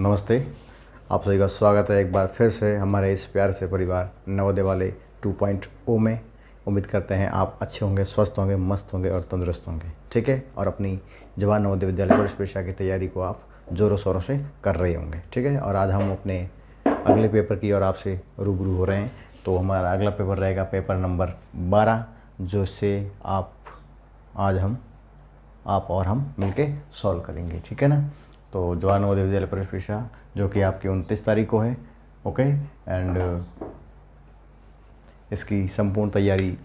नमस्ते। आप सभी का स्वागत है एक बार फिर से हमारे इस प्यार से परिवार नवोदय वाले 2.0 में। उम्मीद करते हैं आप अच्छे होंगे, स्वस्थ होंगे, मस्त होंगे और तंदुरुस्त होंगे, ठीक है। और अपनी जवाहर नवोदय विद्यालय वरिष्ठ परीक्षा की तैयारी को आप ज़ोरों शोरों से कर रहे होंगे, ठीक है। और आज हम अपने अगले पेपर की और आपसे रूबरू हो रहे हैं। तो हमारा अगला पेपर रहेगा पेपर नंबर 12, जो से आप और हम मिलके सॉल्व करेंगे, ठीक है ना। तो जवाहर नवोदय विद्यालय प्रवेश परीक्षा जो कि आपकी 29 तारीख को है, ओके। एंड इसकी संपूर्ण तैयारी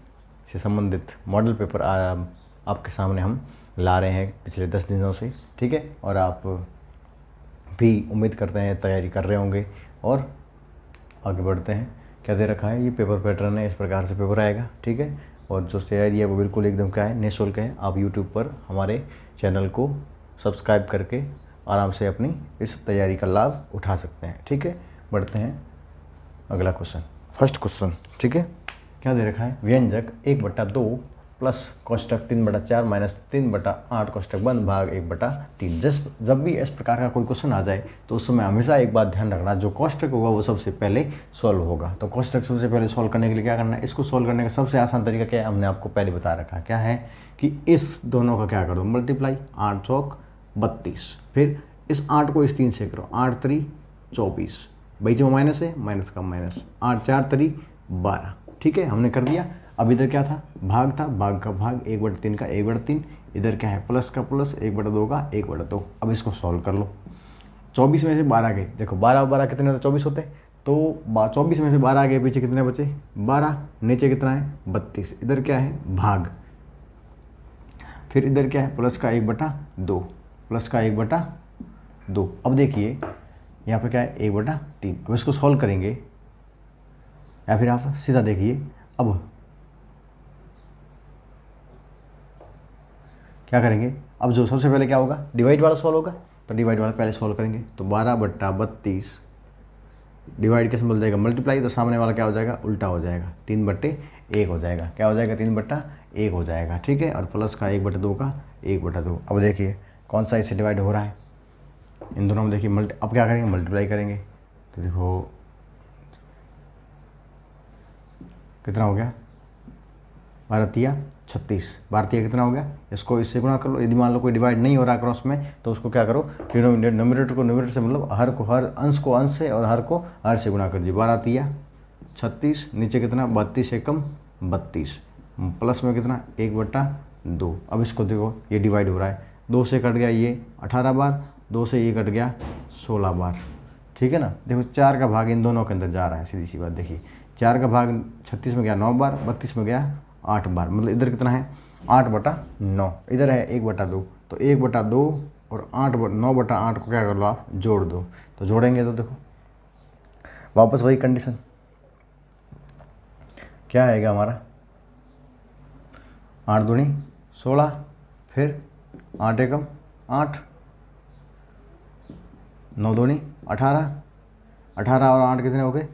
से संबंधित मॉडल पेपर आपके सामने हम ला रहे हैं पिछले 10 दिनों से, ठीक है। और आप भी उम्मीद करते हैं तैयारी कर रहे होंगे। और आगे बढ़ते हैं। क्या दे रखा है, ये पेपर पैटर्न है, इस प्रकार से पेपर आएगा, ठीक है। और जो तैयारी है वो बिल्कुल एकदम क्या है, निःशुल्क है। आप यूट्यूब पर हमारे चैनल को सब्सक्राइब करके आराम से अपनी इस तैयारी का लाभ उठा सकते हैं, ठीक है। बढ़ते हैं अगला क्वेश्चन, फर्स्ट क्वेश्चन, ठीक है। क्या दे रखा है, व्यंजक 1/2 प्लस कोष्टक 3/4 माइनस 3/8 कोष्टक बंद भाग 1/3। जब भी इस प्रकार का कोई क्वेश्चन आ जाए तो उस समय हमेशा एक बात ध्यान रखना, जो कोष्टक होगा वो सबसे पहले सॉल्व होगा। तो कोष्टक सबसे पहले सॉल्व करने के लिए क्या करना है, इसको सॉल्व करने का सबसे आसान तरीका क्या है, हमने आपको पहले बता रखा है। क्या है कि इस दोनों का क्या कर दो, मल्टीप्लाई, 8 चौक 32। फिर इस 8 को इस 3 से करो, 8 3 24, बीच में माइनस है, माइनस का माइनस, 8 4 3 12, ठीक है। हमने कर दिया। अब इधर क्या था, भाग था, भाग का भाग 1/3 का 1/3। इधर क्या है, प्लस का प्लस 1/2 का 1/2। अब इसको सॉल्व कर लो। 24 में से 12 गए, देखो 12 12 कितने होते, 24 होते। तो 24 में से 12 गए, पीछे कितने बचे, 12। नीचे कितना है, 32। इधर क्या है, भाग। फिर इधर क्या है, प्लस का 1/2, प्लस का 1/2। अब देखिए यहाँ पर क्या है, 1/3। अब इसको सॉल्व करेंगे, या फिर आप सीधा देखिए। अब क्या करेंगे, अब जो सबसे पहले क्या होगा, डिवाइड वाला सॉल्व होगा। तो डिवाइड वाला पहले सॉल्व करेंगे। तो 12/32 डिवाइड कैसे बोल जाएगा, मल्टीप्लाई। तो सामने वाला क्या हो जाएगा, उल्टा हो जाएगा, 3/1 हो जाएगा। क्या हो जाएगा, 3/1 हो जाएगा, ठीक है। और प्लस का 1/2 का 1/2। अब देखिए कौन सा इससे डिवाइड हो रहा है, इन दोनों में देखिए अब क्या करेंगे, मल्टीप्लाई करेंगे। तो देखो कितना हो गया, 12 36, 12 कितना हो गया, इसको इससे गुणा कर लो। यदि मान लो कोई डिवाइड नहीं हो रहा क्रॉस में, तो उसको क्या करो, डिनोमिनेटर को न्यूमरेटर से, मतलब हर अंश को अंश से और हर को हर से गुणा कर दीजिए। 12 36, नीचे कितना, 32 एकम 32, प्लस में कितना 1/2। अब इसको देखो, ये डिवाइड हो रहा है, 2 से कट गया ये 18 बार, 2 से ये कट गया 16 बार, ठीक है ना। देखो 4 का भाग इन दोनों के अंदर जा रहा है, सीधी सी बात। देखिए 4 का भाग 36 में गया 9 बार, 32 में गया 8 बार, मतलब इधर कितना है, 8/9। इधर है 1/2। तो 1/2 और 9/8 को क्या कर लो आप, जोड़ दो। तो जोड़ेंगे तो देखो वापस वही कंडीशन, क्या आएगा हमारा, 8 दूनी 16, फिर 8 एकम 8, 9 दूनी 18, 18 और 8 कितने हो गए,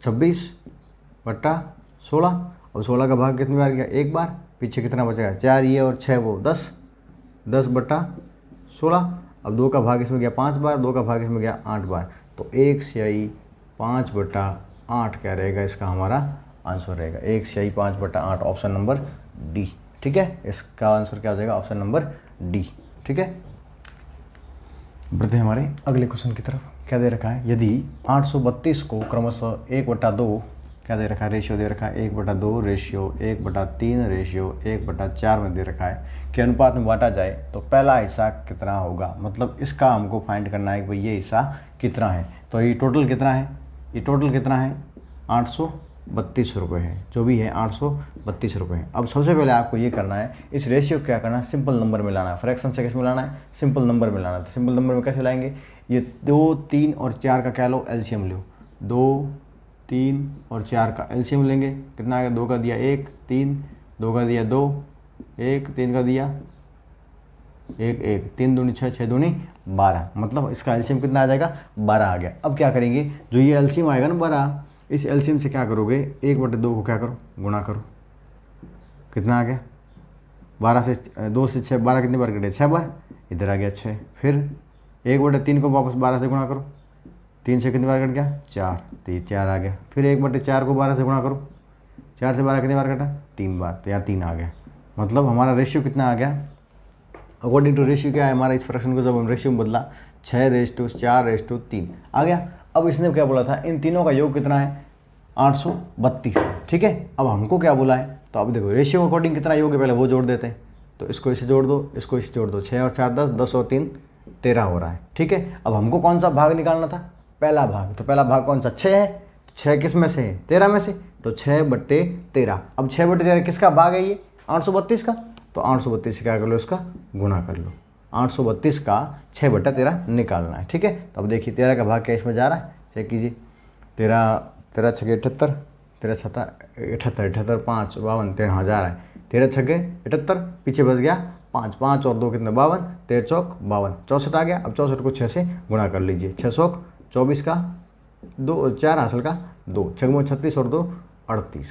26/16। और 16 का भाग कितनी बार गया, एक बार। पीछे कितना बचेगा, 4 ये और 6 वो, 10, 10/16। अब 2 का भाग इसमें गया 5 बार, 2 का भाग इसमें गया 8 बार। तो 1/6 5/8 क्या रहेगा, इसका हमारा आंसर रहेगा 1/6 5/8, ऑप्शन नंबर डी, ठीक है। इसका आंसर क्या हो जाएगा, ऑप्शन नंबर डी, ठीक है। बढ़ते हैं हमारे अगले क्वेश्चन की तरफ। क्या दे रखा है, यदि 832 को क्रमशः 1/2, क्या दे रखा है, रेशियो दे रखा है 1/2, रेशियो 1/3, रेशियो 1/4 में दे रखा है कि अनुपात में बांटा जाए तो पहला हिस्सा कितना होगा। मतलब इसका हमको फाइंड करना है कि भाई ये हिस्सा कितना है। तो ये टोटल कितना है, ये टोटल कितना है, 832 रुपये है, जो भी है 832 रुपये है। अब सबसे पहले आपको ये करना है, इस रेशियो को क्या करना है, सिंपल नंबर में लाना है। फ्रैक्शन से किस में लाना है, सिंपल नंबर में लाना है। तो सिंपल नंबर में कैसे लाएंगे, ये 2 3 और 4 का क्या लो, एलसीएम लो। 2 3 और 4 का एलसीएम लेंगे, कितना आएगा, 2 का दिया 1 3, 2 का दिया 2 1, 3 का दिया 1 1, 3 दूनी 6, 6 दूनी 12, मतलब इसका एलसीएम कितना आ जाएगा, 12 आ गया। अब क्या करेंगे, जो ये एलसीएम आएगा ना 12, इस एलसीएम से क्या करोगे, 1/2 को क्या करो, गुणा करो। कितना आ गया, 12 से 2 से 6, 12 कितनी बार कटे, 6 बार। इधर आ गया 6, फिर 1/3 को वापस 12 से गुणा करो, 3 से कितनी बार कट गया 4, तो ये 4 आ गया। फिर 1/4 को 12 से गुणा करो, 4 से 12 कितनी बार कटा 3 बार, तो यहाँ 3 आ गया। मतलब हमारा रेशियो कितना आ गया अकॉर्डिंग टू रेशियो क्या है हमारा, इस फ्रैक्शन को जब हम रेशियो में बदला 6:4:3 आ गया। अब इसने क्या बोला था, इन तीनों का योग कितना है 832, ठीक है। अब हमको क्या बोला है, तो अब देखो रेशियो अकॉर्डिंग कितना योग है पहले वो जोड़ देते हैं, तो इसको इसे जोड़ दो, इसको इसे जोड़ दो, 6 और 4 10, 10 और 3 13 हो रहा है, ठीक है। अब हमको कौन सा भाग निकालना था, पहला भाग, तो पहला भाग कौन सा 6 है, तो 6 किस में से है 13 में से, तो 6/13। अब 6/13 किसका भाग है ये 832 का, तो 832 से क्या कर लो इसका गुणा कर लो, 832 का 6/13 निकालना है, ठीक है। तो अब देखिए 13 का भाग क्या इसमें जा रहा है, चेक कीजिए, 13 छके 78, 13 छता 78, 78 5 52, 13 जा रहा है, 13 छके 78, पीछे बच गया 5, 5 और 2 कितने 52, 13 चौक 52, 64 आ गया। अब 64 को 6 से गुणा कर लीजिए, 6 चौक 24 का 2, 4 हासिल का 2, 6 36 और 2 38,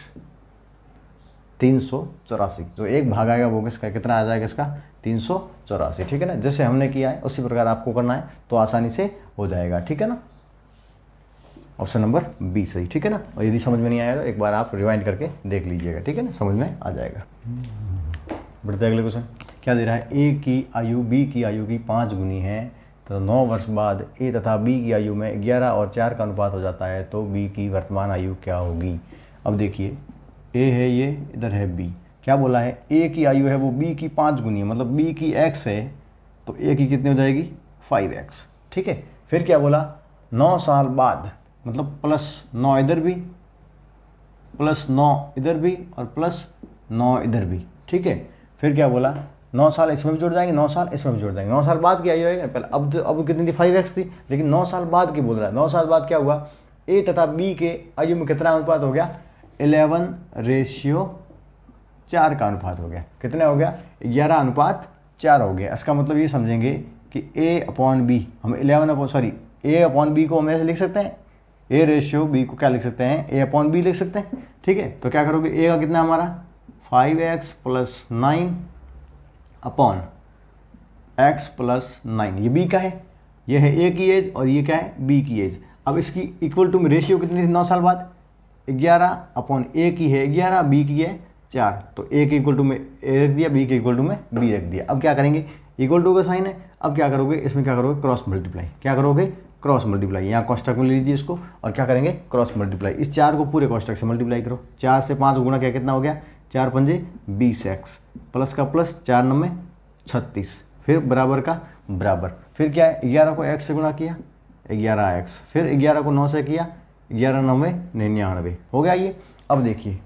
384। जो एक भाग आएगा वो किसका कितना आ जाएगा इसका 384, ठीक है ना। जैसे हमने किया है उसी प्रकार आपको करना है तो आसानी से हो जाएगा, ठीक है ना। ऑप्शन नंबर बी सही, ठीक है ना। और यदि समझ में नहीं आया तो एक बार आप रिवाइंड करके देख लीजिएगा, ठीक है ना, समझ में आ जाएगा। बढ़ते अगले क्वेश्चन, क्या दे रहा है, ए की आयु बी की आयु की 5 गुनी है, तो 9 वर्ष बाद ए तथा बी की आयु में 11 और 4 का अनुपात हो जाता है, तो बी की वर्तमान आयु क्या होगी। अब देखिए ए है ये, इधर है बी, क्या बोला है ए की आयु है वो बी की 5 गुनी है, मतलब बी की x है तो ए की कितनी हो जाएगी 5x, ठीक है। फिर क्या बोला 9 साल बाद, मतलब +9 इधर भी, +9 इधर भी और +9 इधर भी, ठीक है। फिर क्या बोला 9 साल इसमें भी जुड़ जाएंगे, 9 साल इसमें भी जुड़ जाएंगे, 9 साल बाद की आयु है पहले, अब कितनी थी 5x थी, लेकिन 9 साल बाद की बोल रहा है। 9 साल बाद क्या हुआ, ए तथा बी के आयु में कितना अनुपात हो गया 11:4 का अनुपात हो गया, कितना हो गया 11:4 हो गया। इसका मतलब ये समझेंगे कि A/B हम A/B को हम ऐसे लिख सकते हैं, A/B को क्या लिख सकते हैं A/B लिख सकते हैं, ठीक है। तो क्या करोगे A का कितना हमारा 5x + 9 अपॉन x + 9, ये B का है, ये है A की एज और ये क्या है B की एज। अब इसकी इक्वल टू में रेशियो कितनी थी 9 साल बाद 11/A की है 11, B की है 4, तो A के इक्वल टू में A रख दिया, B के इक्वल टू में B रख दिया। अब क्या करेंगे इक्वल टू का साइन है, अब क्या करोगे इसमें क्या करोगे क्रॉस मल्टीप्लाई, क्या करोगे क्रॉस मल्टीप्लाई, यहाँ कॉस्टक में लीजिए इसको और क्या करेंगे क्रॉस मल्टीप्लाई, इस 4 को पूरे कॉस्टक से मल्टीप्लाई करो, 4 से 5 गुणा क्या कितना हो गया 4 पंजे 20x, प्लस का प्लस 4 9 36, फिर बराबर का बराबर, फिर क्या है 11 को x से गुणा किया 11x, फिर 11 को 9 से किया 11 9 99 हो गया ये। अब देखिए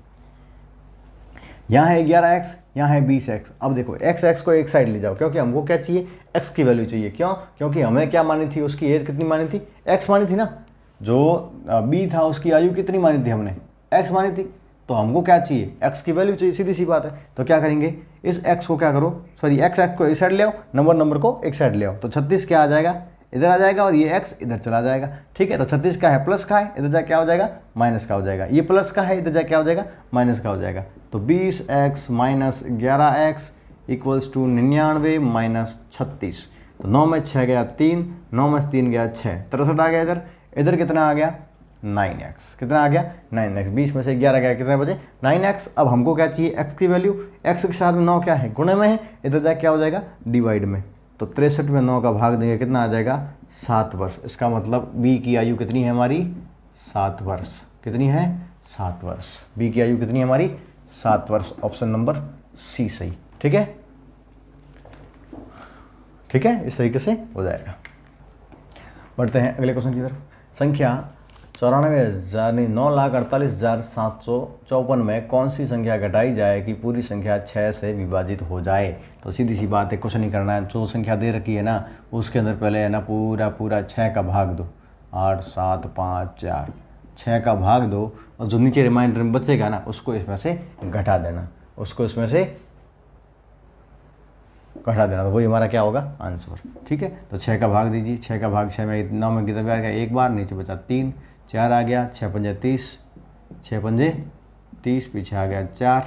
यहाँ है 11x, यहाँ है 20x। अब देखो x को एक साइड ले जाओ, क्योंकि हमको क्या चाहिए x की वैल्यू चाहिए, क्यों, क्योंकि हमें क्या मानी थी उसकी एज कितनी मानी थी x मानी थी ना, जो b था उसकी आयु कितनी मानी थी हमने x मानी थी, तो हमको क्या चाहिए x की वैल्यू चाहिए, सीधी सी बात है। तो क्या करेंगे इस x को क्या करो x को एक साइड ले आओ, नंबर को एक साइड ले आओ, तो 36 क्या आ जाएगा इधर आ जाएगा और ये x इधर चला जाएगा, ठीक है। तो 36 का है प्लस का है, इधर जाके क्या हो जाएगा माइनस का हो जाएगा, ये प्लस का है इधर जाके क्या हो जाएगा माइनस का हो जाएगा। तो 20x - 11x = 99 - 36, तो 9 में 6 गया 3, 9 में 3 गया 6, 63 आ गया, इधर कितना आ गया 9x, कितना आ गया 9x, 20 में से 11 गया कितने बचे 9x। अब हमको क्या चाहिए x की वैल्यू, x के साथ में 9 क्या है गुणे में है, इधर जाके क्या हो जाएगा डिवाइड में, तो 63 में 9 का भाग देंगे कितना आ जाएगा 7 वर्ष। इसका मतलब b की आयु कितनी है हमारी 7 वर्ष, कितनी है 7 वर्ष, b की आयु कितनी है हमारी 7 वर्ष, ऑप्शन नंबर सी सही, ठीक है, ठीक है, इस तरीके से हो जाएगा। बढ़ते हैं अगले क्वेश्चन की तरफ। संख्या 9,48,754 में कौन सी संख्या घटाई जाए कि पूरी संख्या 6 से विभाजित हो जाए। तो सीधी सी बात है, कुछ नहीं करना है, जो संख्या दे रखी है ना उसके अंदर पहले है ना पूरा 6 का भाग दो, 8 7 5 4, 6 का भाग दो और जो नीचे रिमाइंडर में बचेगा ना उसको इसमें से घटा देना, उसको इसमें से घटा देना, तो वही हमारा क्या होगा आंसर, ठीक है। तो 6 का भाग दीजिए, 6 का भाग 6 में 9 में कितना आ गया एक बार, नीचे बचा 3, 4 आ गया, 6 पंजे 30, 6 पंजे 30, पीछे आ गया 4,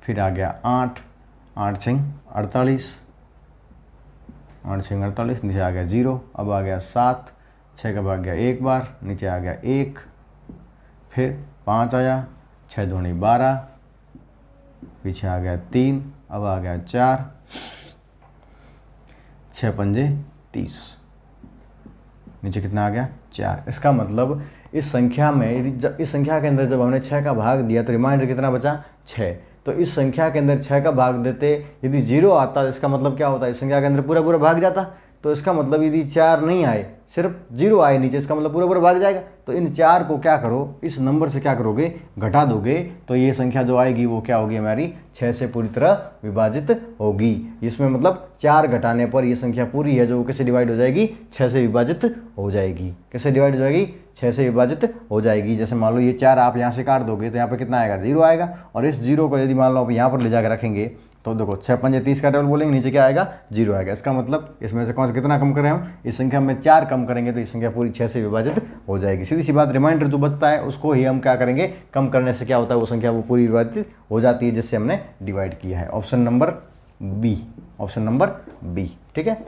फिर आ गया 8, 8 6 48, 8 6 48, नीचे आ गया 0, अब आ गया 7, 6 का भाग गया एक बार, नीचे आ गया 1, फिर 5 आया, 6 दूनी 12, पीछे आ गया 3, अब आ गया 4, 6 पंजे 30, नीचे कितना आ गया 4। इसका मतलब इस संख्या में यदि इस संख्या के अंदर जब हमने 6 का भाग दिया तो रिमाइंडर कितना बचा 6। तो इस संख्या के अंदर 6 का भाग देते यदि 0 आता, इसका मतलब क्या होता है, इस संख्या के अंदर पूरा पूरा भाग जाता। तो इसका मतलब यदि 4 नहीं आए, सिर्फ 0 आए नीचे, इसका मतलब पूरा पूरा भाग जाएगा। तो इन 4 को क्या करो, इस नंबर से क्या करोगे, घटा दोगे, तो ये संख्या जो आएगी वो क्या होगी, हमारी 6 से पूरी तरह विभाजित होगी। इसमें मतलब 4 घटाने पर ये संख्या पूरी है जो किससे डिवाइड हो जाएगी, 6 से विभाजित हो जाएगी। किससे डिवाइड हो जाएगी, 6 से विभाजित हो जाएगी। जैसे मान लो ये 4 आप यहाँ से काट दोगे तो यहाँ पे कितना आएगा, 0 आएगा। और इस 0 को यदि मान लो आप यहाँ पर ले जाकर रखेंगे तो देखो 6 पंजे 30 का टेबल बोलेंगे, नीचे क्या आएगा, 0 आएगा। इसका मतलब इसमें से कौन सा कितना कम करें हम, इस संख्या में 4 कम करेंगे तो ये संख्या पूरी 6 से विभाजित हो जाएगी। सीधी सी बात, रिमाइंडर जो बचता है उसको ही हम क्या करेंगे, कम करने से क्या होता है, वो संख्या वो पूरी विभाजित हो जाती है जिससे हमने डिवाइड किया है। Option number B, option number B, ठीक है।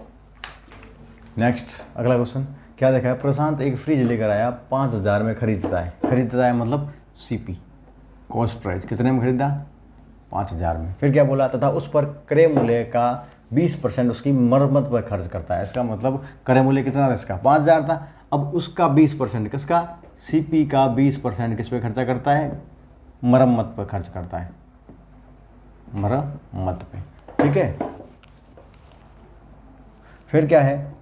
नेक्स्ट अगला क्वेश्चन क्या देखा है, प्रशांत एक फ्रिज लेकर आया, 5000 में खरीदता है मतलब सीपी कॉस्ट प्राइस, कितने में खरीदा, 5000 में। फिर क्या बोला, तथा उस पर क्रय मूल्य का 20% उसकी मरम्मत पर खर्च करता है। इसका मतलब क्रय मूल्य कितना था इसका, 5000 था। अब उसका 20% किसका, सीपी का 20% किस पे खर्चा करता है, मरम्मत पर खर्च करता है, मरम्मत पे, ठीक है। फिर क्या है,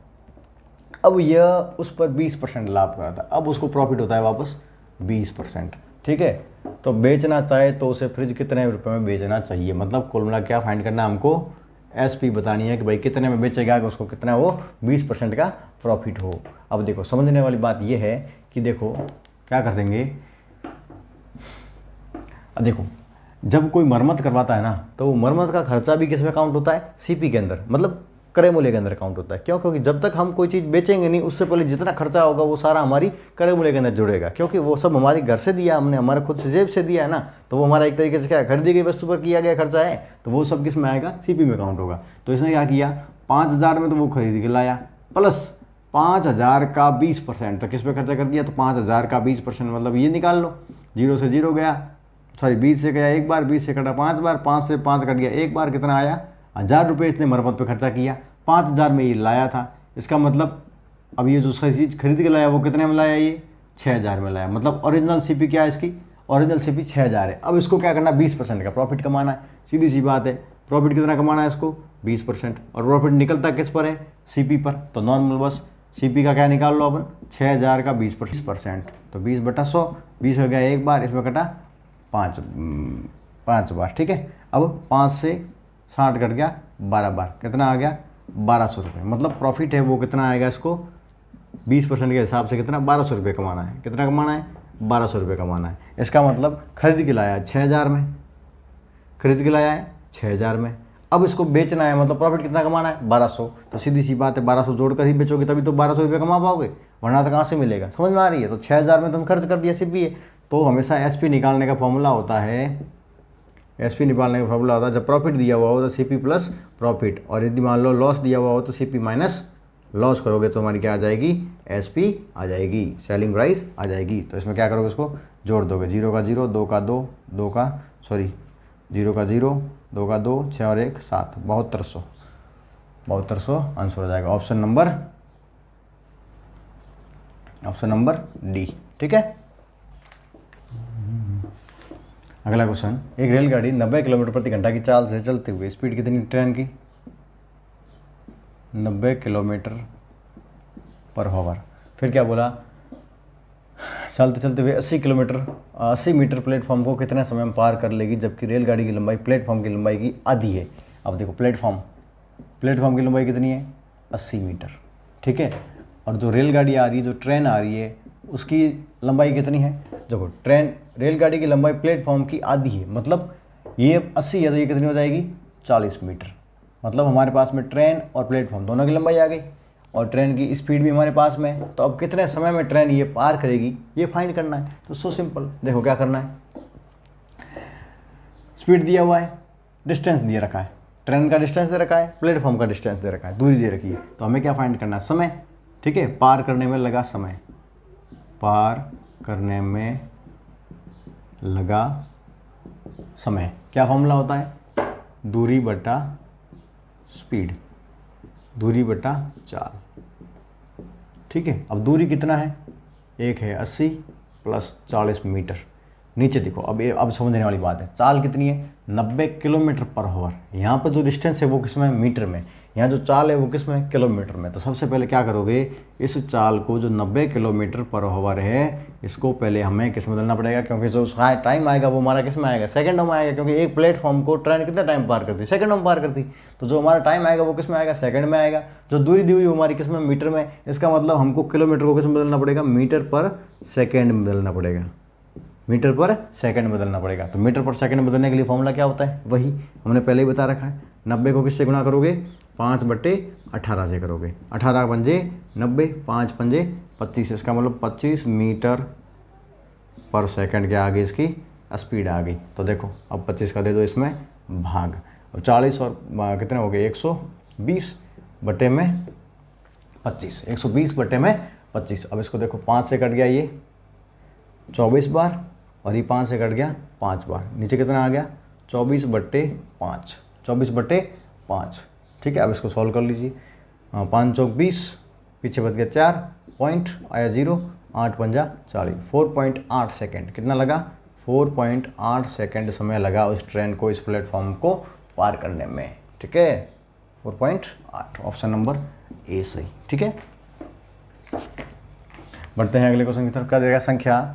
अब यह उस पर 20% लाभ कर रहा था, अब उसको प्रॉफिट होता है वापस 20%, ठीक है। तो बेचना चाहे तो उसे फ्रिज कितने रुपए में बेचना चाहिए, मतलब कुल मिला क्या फाइंड करना है हमको, एसपी बतानी है कि भाई कितने में बेचेगा कि उसको कितना वो 20% का प्रॉफिट हो। अब देखो समझने वाली बात यह है कि देखो क्या कर देंगे, अब देखो जब कोई मरम्मत करवाता है ना तो वो मरम्मत का खर्चा भी किस में काउंट होता है, सीपी के अंदर, मतलब क्रय मूल्य के अंदर काउंट होता है। क्यों, क्योंकि जब तक हम कोई चीज़ बेचेंगे नहीं उससे पहले जितना खर्चा होगा वो सारा हमारी क्रय मूल्य के अंदर जुड़ेगा, क्योंकि वो सब हमारे घर से दिया, हमने हमारे खुद से जेब से दिया है ना, तो वो हमारा एक तरीके से क्या खरीदी गई वस्तु पर किया गया खर्चा है, तो वो सब किस में आएगा, सीपी में काउंट होगा। तो इसने क्या किया, 5000 में तो वो खरीद के लाया, प्लस 5000 का 20%, तो किस पे खर्चा कर दिया, तो 5000 का 20% मतलब ये निकाल लो, 0 से 0 गया, सॉरी 20 से गया एक बार, 20 से कटा 5 बार, 5 से 5 कट गया एक बार, कितना आया, 1000 रुपये इसने मरम्मत पे खर्चा किया, 5000 में ये लाया था। इसका मतलब अब ये जो सही चीज़ खरीद के लाया वो कितने में लाया, ये 6000 में लाया, मतलब ओरिजिनल सीपी क्या है इसकी, ओरिजिनल सीपी 6000 है। अब इसको क्या करना, 20% का प्रॉफिट कमाना है, सीधी सी बात है। प्रॉफिट कितना कमाना है इसको, 20%, और प्रॉफिट निकलता किस पर है, सीपी पर। तो नॉर्मल बस सीपी का क्या निकाल लो अपन, 6000 का 20%, तो 20/100, 20 हो गया एक बार, इसमें कटा 5 बार, ठीक है। अब 5 से 60 कट गया 12 बार, कितना आ गया, 1200 रुपये। मतलब प्रॉफिट है वो कितना आएगा, इसको 20% के हिसाब से कितना, 1200 रुपये कमाना है। कितना कमाना है, 1200 रुपये कमाना है। इसका मतलब खरीद के लाया है 6000 में, खरीद के लाया है 6000 में, अब इसको बेचना है, मतलब प्रॉफिट कितना कमाना है, 1200। तो सीधी सी बात है, 1200 जोड़कर ही बेचोगे तभी तो 1200 रुपये कमा पाओगे, वरना तो कहाँ से मिलेगा, समझ में आ रही है। तो 6000 में तुम खर्च कर दिया सीपी है। तो हमेशा एसपी निकालने का फॉर्मूला होता है, एसपी निकालने का फॉर्मूला होता है, जब प्रॉफिट दिया हुआ हो तो सीपी प्लस प्रॉफिट, और यदि मान लो लॉस दिया हुआ हो तो सीपी माइनस लॉस करोगे तो हमारी क्या आ जाएगी, एसपी आ जाएगी, सेलिंग प्राइस आ जाएगी। तो इसमें क्या करोगे, इसको जोड़ दोगे, 0 का 0, 2 का 2, 0 का 0, 2 का 2, 6 और 1 7, 7200 आंसर हो जाएगा। ऑप्शन नंबर डी, ठीक है। अगला क्वेश्चन, एक रेलगाड़ी 90 किलोमीटर प्रति घंटा की चाल से चलते हुए स्पीड कितनी ट्रेन की, 90 किलोमीटर पर आवर। फिर क्या बोला, चलते चलते हुए 80 मीटर प्लेटफॉर्म को कितने समय में पार कर लेगी, जबकि रेलगाड़ी की लंबाई प्लेटफॉर्म की लंबाई की आधी है। अब देखो प्लेटफॉर्म की लंबाई कितनी है, 80 मीटर, ठीक है। और जो रेलगाड़ी आ रही है, जो ट्रेन आ रही है, उसकी लंबाई कितनी है, देखो रेलगाड़ी की लंबाई प्लेटफॉर्म की आधी है, मतलब ये 80 है तो ये कितनी हो जाएगी, 40 मीटर। मतलब हमारे पास में ट्रेन और प्लेटफॉर्म दोनों की लंबाई आ गई, और ट्रेन की स्पीड भी हमारे पास में है। तो अब कितने समय में ट्रेन ये पार करेगी, ये फाइंड करना है। तो सो सिंपल, देखो क्या करना है, स्पीड दिया हुआ है, डिस्टेंस दिया रखा है, ट्रेन का डिस्टेंस दे रखा है, प्लेटफॉर्म का डिस्टेंस दे रखा है, दूरी दे रखी है। तो हमें क्या फाइंड करना है, समय, ठीक है, पार करने में लगा समय, पार करने में लगा समय। क्या फॉर्मूला होता है, दूरी बटा स्पीड, दूरी बटा चाल, ठीक है। अब दूरी कितना है, एक है 80 प्लस 40 मीटर। नीचे देखो, अब समझने वाली बात है, चाल कितनी है, 90 किलोमीटर पर आवर। यहाँ पर जो डिस्टेंस है वो किस में, मीटर में, यहाँ जो चाल है वो किस में, किलोमीटर में। तो सबसे पहले क्या करोगे, इस चाल को जो 90 किलोमीटर पर आवर है, इसको पहले हमें किस में बदलना पड़ेगा, क्योंकि जो टाइम आएगा वो हमारा किस में आएगा, सेकंडों में आएगा, क्योंकि एक प्लेटफॉर्म को ट्रेन कितने टाइम पार करती है, सेकंडों में पार करती। तो जो हमारा टाइम आएगा वो किस में आएगा, सेकंड में आएगा। जो दूरी दी हुई हमारी किस में, मीटर में। इसका मतलब हमको किलोमीटर को किस में बदलना पड़ेगा, मीटर पर सेकेंड में बदलना पड़ेगा, मीटर पर सेकंड में बदलना पड़ेगा। तो मीटर पर सेकंड में बदलने के लिए फॉर्मूला क्या होता है, वही हमने पहले ही बता रखा है। 90 को किससे गुणा करोगे, 5/18 से करोगे, 18 पंजे 90, 5 पंजे 25। इसका मतलब 25 मीटर पर सेकंड क्या आ गई, इसकी स्पीड आ गई। तो देखो अब 25 का दे दो इसमें भाग, अब 40 और कितने हो गए, 120 बटे में 25, 120 बटे में 25। अब इसको देखो 5 से कट गया ये 24 बार, और ये 5 से कट गया 5 बार, नीचे कितना आ गया 24/5, 24/5, ठीक है। अब इसको सॉल्व कर लीजिए, 5 चौक 20, पीछे बच गया 4 पॉइंट, आया 0, 8 पंजा 40, 4.8 सेकेंड कितना लगा, 4.8 सेकेंड समय लगा उस ट्रेन को इस प्लेटफॉर्म को पार करने में, ठीक है। 4.8, ऑप्शन नंबर ए सही, ठीक है। बढ़ते हैं अगले क्वेश्चन की तरफ। क्या देगा, संख्या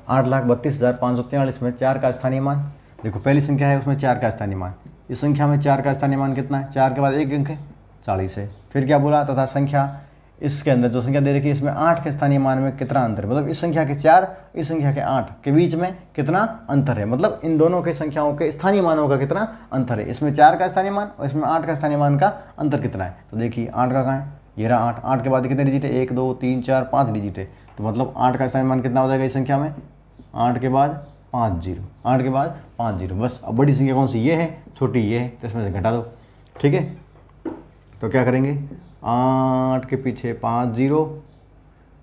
8,32,543 में 4 का स्थानीय मान। देखो पहली संख्या है उसमें 4 का स्थानीय मान, इस संख्या में 4 का स्थानीय मान कितना है, 4 के बाद एक अंक है 40 है। फिर क्या बोला, तथा संख्या इसके अंदर जो संख्या दे रखी है इसमें 8 के स्थानीय मान में कितना अंतर है, मतलब इस संख्या के 4 इस संख्या के 8 के बीच में कितना अंतर है, मतलब इन दोनों के संख्याओं के स्थानीय मानों का कितना अंतर है। इसमें 4 का स्थानीय मान और इसमें 8 का स्थानीय मान का अंतर कितना है। तो देखिए 8 का कहाँ है, ये रहा 8, 8 के बाद कितने डिजिट है, 1 2 3 4 5 डिजिट है। तो मतलब 8 का स्थानीय मान कितना हो जाएगा इस संख्या में, 8 के बाद 5 0, 8 के बाद 5 0। बस अब बड़ी संख्या कौन सी, ये है, छोटी ये है, तो इसमें से घटा दो, ठीक है। तो क्या करेंगे, 8 के पीछे 5 0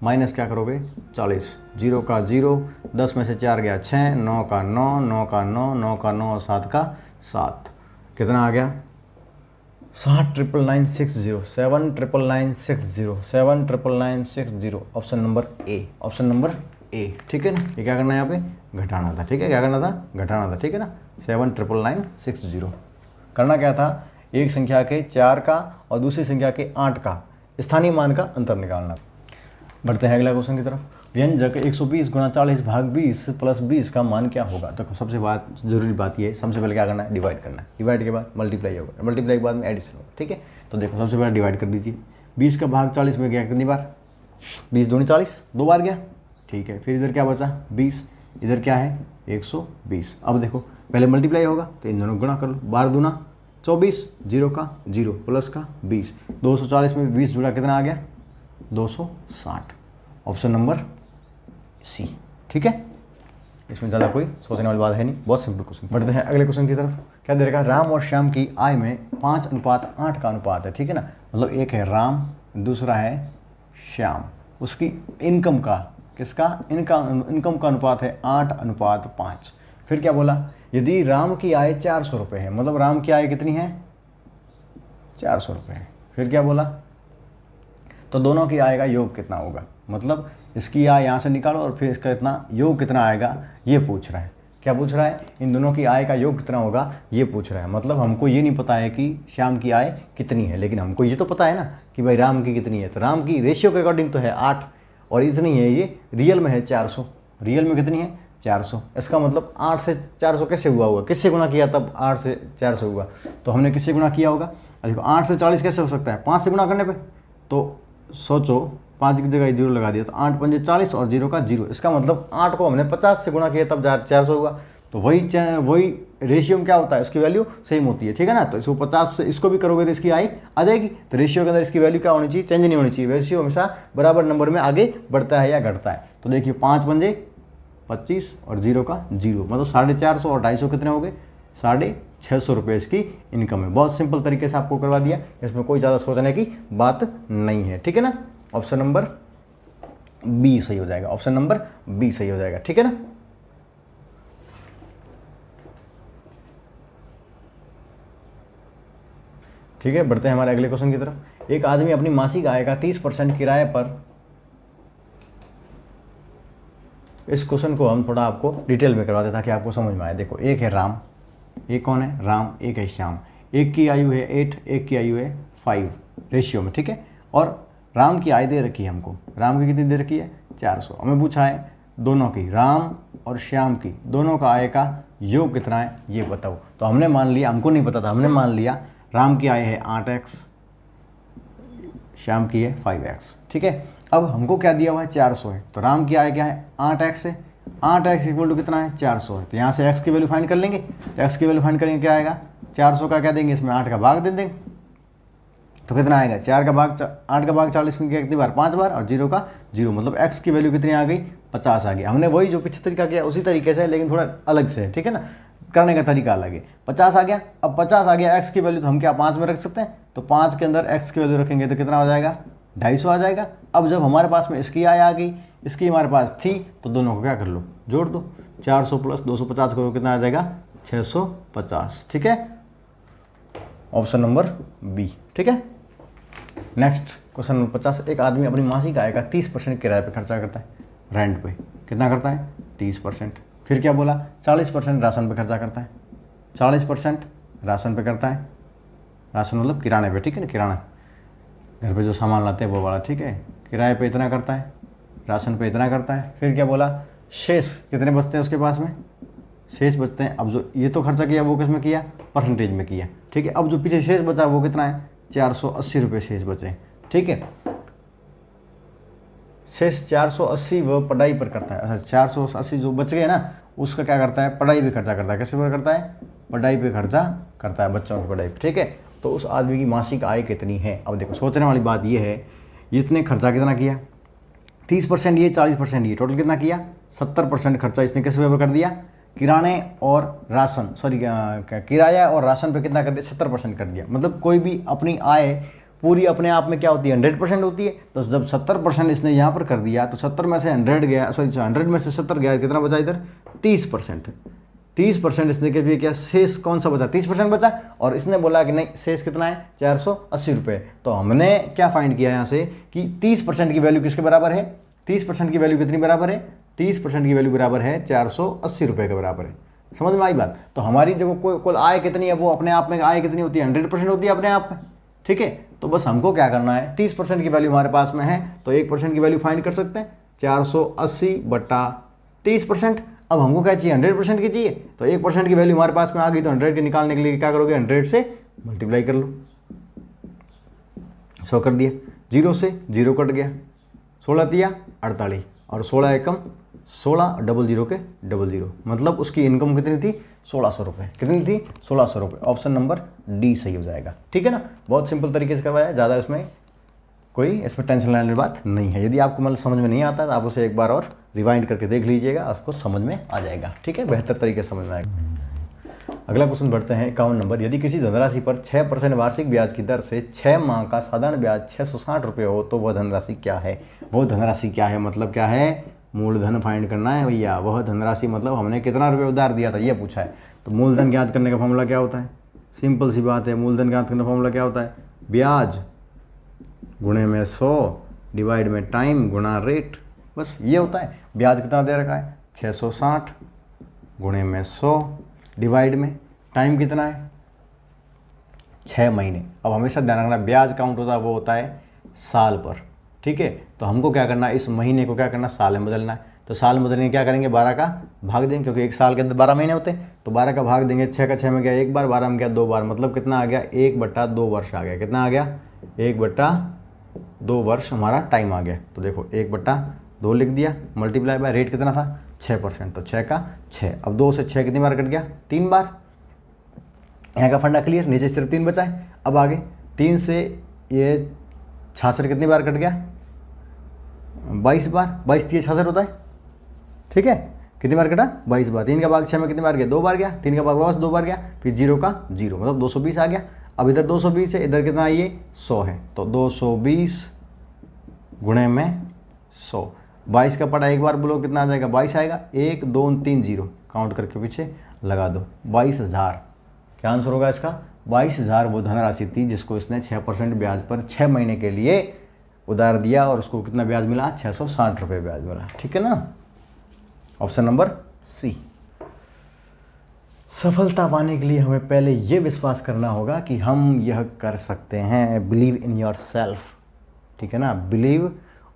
माइनस क्या करोगे 40, 0 का 0, 10 में से 4 गया 6, 9 का 9, 9 का 9, 9 का 9 और 7 का 7, कितना आ गया 7,999,60, 7,999,60, 7,999,60, option number A, option number A, ठीक है ना। ये क्या करना है, यहाँ पे घटाना था, ठीक है, क्या करना था, घटाना था, ठीक है ना। 7,999,60 करना क्या था, एक संख्या के 4 का और दूसरी संख्या के 8 का स्थानीय मान का अंतर निकालना। बढ़ते हैं अगला क्वेश्चन की तरफ। व्यंजक 120 × 40 भाग 20 प्लस 20 का मान क्या होगा। तो सबसे जरूरी बात ये है, सबसे पहले क्या करना है, डिवाइड करना है, डिवाइड के बाद मल्टीप्लाई होगा, मल्टीप्लाई के बाद में एडिशन होगा, ठीक है। तो देखो सबसे पहले डिवाइड कर दीजिए, 20 का भाग 40 में गया कितनी बार, 20 दूनी 40, 2 बार गया, ठीक है। फिर इधर क्या बचा 20, इधर क्या है 120। अब देखो पहले मल्टीप्लाई होगा तो इन दोनों गुणा कर लो, 12 दूना 24, 0 का 0 प्लस का 20, 240 में 20 जुड़ा कितना आ गया 260, ऑप्शन नंबर सी, ठीक है। इसमें ज़्यादा कोई सोचने वाली बात है नहीं, बहुत सिंपल क्वेश्चन। बढ़ते हैं अगले क्वेश्चन की तरफ। क्या दे रखा है, राम और श्याम की आय में 5:8 का अनुपात है, ठीक है ना। मतलब एक है राम, दूसरा है श्याम, उसकी इनकम का, किसका, इनकम का अनुपात है 8:5। फिर क्या बोला, यदि राम की आय 400 रुपये है, मतलब राम की आय कितनी है 400 रुपये है। फिर क्या बोला, तो दोनों की आय का योग कितना होगा, मतलब इसकी आय यहाँ से निकालो और फिर इसका इतना योग कितना आएगा, ये पूछ रहा है। क्या पूछ रहा है, इन दोनों की आय का योग कितना होगा, ये पूछ रहा है। मतलब हमको ये नहीं पता है कि श्याम की आय कितनी है, लेकिन हमको ये तो पता है ना कि भाई राम की कितनी है। तो राम की रेशियो के अकॉर्डिंग तो है 8 और इतनी है, ये रियल में है 400, रियल में कितनी है 400। इसका मतलब 8 से 400 कैसे हुआ होगा, किससे गुणा किया तब 8 से 400 हुआ, तो हमने किससे गुणा किया होगा। देखो 8 से 40 कैसे हो सकता है, 5 से गुणा करने पे। तो सोचो 5 की जगह 0 लगा दिया, तो 8 पंजे 40 और 0 का 0, इसका मतलब 8 को हमने 50 से गुणा किया तब 400 हुआ। तो वही रेशियो में क्या होता है, उसकी वैल्यू सेम होती है, ठीक है ना। तो इसको 50 से इसको भी करोगे तो इसकी आई आ जाएगी। तो रेशियो के अंदर इसकी वैल्यू क्या होनी चाहिए, चेंज नहीं होनी चाहिए, रेशियो हमेशा बराबर नंबर में आगे बढ़ता है या घटता है। तो देखिए 5 पंजे 25 और 0 का 0, मतलब 450 और 250 कितने हो गए 650 रुपये इसकी इनकम है। बहुत सिंपल तरीके से आपको करवा दिया, इसमें कोई ज़्यादा सोचने की बात नहीं है, ठीक है ना। ऑप्शन नंबर बी सही हो जाएगा, ऑप्शन नंबर बी सही हो जाएगा, ठीक है ना। ठीक है, बढ़ते हैं हमारे अगले क्वेश्चन की तरफ। एक आदमी अपनी मासिक आय का 30% किराए पर, इस क्वेश्चन को हम थोड़ा आपको डिटेल में करवाते ताकि आपको समझ में आए। देखो, एक है राम, एक कौन है, राम, एक है श्याम। एक की आयु है 8, एक की आयु है 5 रेशियो में, ठीक है। और राम की आय दे रखी है हमको, राम की कितनी दे रखी है 400। हमें पूछा है दोनों की, राम और श्याम की, दोनों का आय का योग कितना है ये बताओ। तो हमने मान लिया, हमको नहीं पता था, हमने मान लिया राम की आय है 8x, श्याम की है 5x, ठीक है। अब हमको क्या दिया हुआ है 400 है, तो राम की आय क्या है 8x है, 8x इक्वल टू कितना है 400 है। तो यहाँ से x की वैल्यू फाइंड कर लेंगे, तो x की वैल्यू फाइंड करेंगे क्या आएगा, 400 का क्या देंगे, इसमें 8 का भाग दे देंगे, तो कितना आएगा 4 का भाग 8 का भाग 40 में कितनी बार 5 बार, और 0 का 0, मतलब x की वैल्यू कितनी आ गई 50 आ गई। हमने वही जो पिछले तरीका किया उसी तरीके से, लेकिन थोड़ा अलग से, ठीक है ना, करने का तरीका अलग है। 50 आ गया, अब 50 आ गया, x की वैल्यू तो हम क्या 5 में रख सकते हैं, तो 5 के अंदर x की वैल्यू रखेंगे तो कितना हो जाएगा 250 आ जाएगा। अब जब हमारे पास में इसकी आय आ गई, इसकी हमारे पास थी, तो दोनों को क्या कर लो जोड़ दो, 400 प्लस 250 को कितना आ जाएगा 650, ठीक है, ऑप्शन नंबर बी, ठीक है। Next question number 50। एक आदमी अपनी मासिक आय का 30% किराए पे खर्चा करता है, रेंट पे कितना करता है 30%। फिर क्या बोला 40% राशन पे खर्चा करता है, 40% राशन पे करता है, राशन मतलब किराने पे, ठीक है ना, किराना घर पे जो सामान लाते हैं वो वाला, ठीक है। किराए पे इतना करता है, राशन पे इतना करता है। फिर क्या बोला शेष कितने बचते हैं उसके पास में, शेष बचते हैं। अब जो ये तो खर्चा किया वो किस में किया, परसेंटेज में किया, ठीक है। अब जो पीछे शेष बचा वो कितना है 480 रुपये शेष बचे, ठीक है। शेष 480 वो पढ़ाई पर करता है। अच्छा, 480 जो बच गए ना उसका क्या करता है, पढ़ाई पे खर्चा करता है। कैसे पर करता है, पढ़ाई पे खर्चा करता है, बच्चों की पढ़ाई पे, ठीक है। तो उस आदमी की मासिक आय कितनी है। अब देखो सोचने वाली बात ये है, इसने खर्चा कितना किया 30%, ये 40% ये, टोटल कितना किया 70% खर्चा इसने किस पे कर दिया, किराने और राशन, सॉरी किराया और राशन पे कितना कर दिया 70% कर दिया। मतलब कोई भी अपनी आय पूरी अपने आप में क्या होती है 100% होती है। तो जब 70% इसने यहाँ पर कर दिया तो 70 में से 100 गया, सॉरी 100 में से 70 गया, कितना बचा इधर 30%। 30% इसने के लिए क्या शेष कौन सा बचा 30% बचा, और इसने बोला कि नहीं शेष कितना है 480 रुपये। तो हमने क्या फाइंड किया यहाँ से कि 30% की वैल्यू किसके बराबर है, 30% की वैल्यू कितनी बराबर है, 30% की वैल्यू बराबर है 480 रुपये के बराबर है। समझ में आई बात। तो हमारी जो कुल आय कितनी है वो अपने आप में आय कितनी होती है 100% होती है अपने आप में, ठीक है। तो बस हमको क्या करना है 30% की वैल्यू हमारे पास में है तो 1% की वैल्यू फाइंड कर सकते हैं 480 बटा 30%। अब हमको क्या चाहिए 100% की चाहिए, तो 1% की वैल्यू हमारे पास में आ गई तो 100 के निकालने के लिए क्या करोगे 100 से मल्टीप्लाई कर लो, 100 कर दिया, 0 से 0 कट गया, 16 दिया 48 और 16 एकम 16, डबल जीरो के डबल जीरो, मतलब उसकी इनकम कितनी थी 1600 रुपये, कितनी थी 1600 रुपये। ऑप्शन नंबर डी सही हो जाएगा, ठीक है ना। बहुत सिंपल तरीके से करवाया, ज़्यादा इसमें कोई इसमें टेंशन लेने वाली बात नहीं है। यदि आपको मतलब समझ में नहीं आता तो आप उसे एक बार और रिवाइंड करके देख लीजिएगा, आपको समझ में आ जाएगा, ठीक है, बेहतर तरीके से समझ में आएगा। अगला क्वेश्चन बढ़ते हैं 51 नंबर। यदि किसी धनराशि पर 6% वार्षिक ब्याज की दर से 6 माह का साधारण ब्याज 660 रुपये हो तो वह धनराशि क्या है। वो धनराशि क्या है मतलब क्या है, मूलधन फाइंड करना है भैया। वह धनराशि मतलब हमने कितना रुपये उधार दिया था ये पूछा है। तो मूलधन ज्ञात करने का फॉर्मूला क्या होता है, सिंपल सी बात है, मूलधन ज्ञात करने का फॉर्मूला क्या होता है, ब्याज गुणे में 100 डिवाइड में टाइम गुणा रेट, बस ये होता है। ब्याज कितना दे रखा है 660 गुणे में 100 डिवाइड में टाइम कितना है 6 महीने। अब हमेशा ध्यान रखना ब्याज काउंट होता है वो होता है साल पर, ठीक है। तो हमको क्या करना है इस महीने को क्या करना साल में बदलना है। तो साल में बदलने क्या करेंगे 12 का भाग देंगे, क्योंकि एक साल के अंदर 12 महीने होते हैं। तो 12 का भाग देंगे, 6 का 6 में गया एक बार, 12 में गया 2 बार, मतलब कितना आ गया 1/2 वर्ष आ गया। कितना आ गया 1/2 वर्ष हमारा टाइम आ गया। तो देखो 1/2 लिख दिया, मल्टीप्लाई बाय रेट कितना था 6%, तो 6 का 6। अब 2 से 6 कितनी बार कट गया 3 बार। यहाँ का फंडा क्लियर, नीचे सिर्फ 3 बचा है। अब आगे 3 से ये 66 कितनी बार कट गया 22 बार, 22 3 66 होता है, ठीक है। कितनी बार कटा 22 बार। 3 का भाग 6 में कितनी बार गया 2 बार गया, 3 का भाग वापस 2 बार गया, फिर 0 का 0 मतलब 220 आ गया। अब इधर 220 है, इधर कितना ये 100 है, तो 220 गुणे में 100। 22 का पड़ा एक बार बोलो कितना आ जाएगा 22 आएगा। 1 2 3 0 काउंट करके पीछे लगा दो 22,000। क्या आंसर होगा इसका 22,000 वो धनराशि थी जिसको इसने 6% ब्याज पर 6 महीने के लिए उधार दिया और उसको कितना ब्याज मिला 660 रुपये ब्याज मिला। ठीक है ना, ऑप्शन नंबर सी। सफलता पाने के लिए हमें पहले ये विश्वास करना होगा कि हम यह कर सकते हैं। बिलीव इन योर सेल्फ, ठीक है ना, बिलीव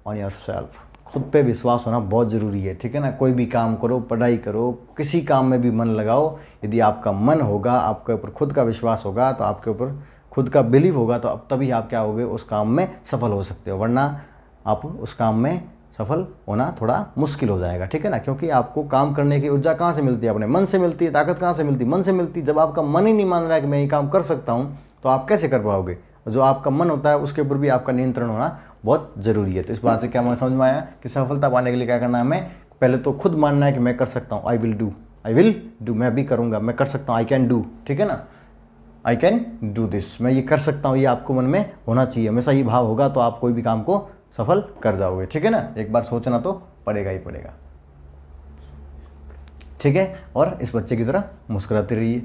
ऑन योर सेल्फ। खुद पे विश्वास होना बहुत ज़रूरी है। ठीक है ना, कोई भी काम करो, पढ़ाई करो, किसी काम में भी मन लगाओ, यदि आपका मन होगा, आपके ऊपर खुद का विश्वास होगा, तो आपके ऊपर खुद का बिलीव होगा, तो अब तभी आप क्या होगे उस काम में सफल हो सकते हो, वरना आप उस काम में सफल होना थोड़ा मुश्किल हो जाएगा। ठीक है ना, क्योंकि आपको काम करने की ऊर्जा कहाँ से मिलती है, अपने मन से मिलती है। ताकत कहाँ से मिलती है, मन से मिलती है। जब आपका मन ही नहीं मान रहा है कि मैं ये काम कर सकता हूँ, तो आप कैसे कर पाओगे। जो आपका मन होता है उसके ऊपर भी आपका नियंत्रण होना बहुत ज़रूरी है। तो इस बात से क्या मुझे समझ में आया कि सफलता पाने के लिए क्या करना है, हमें पहले तो खुद मानना है कि मैं कर सकता हूँ। आई विल डू, मैं भी करूँगा, मैं कर सकता हूँ, आई कैन डू। ठीक है ना, आई कैन डू दिस, मैं ये कर सकता हूँ, ये आपको मन में होना चाहिए। हमेशा ये भाव होगा तो आप कोई भी काम को सफल कर जाओगे। ठीक है ना, एक बार सोचना तो पड़ेगा ही पड़ेगा। ठीक है, और इस बच्चे की तरह मुस्कुराते रहिए,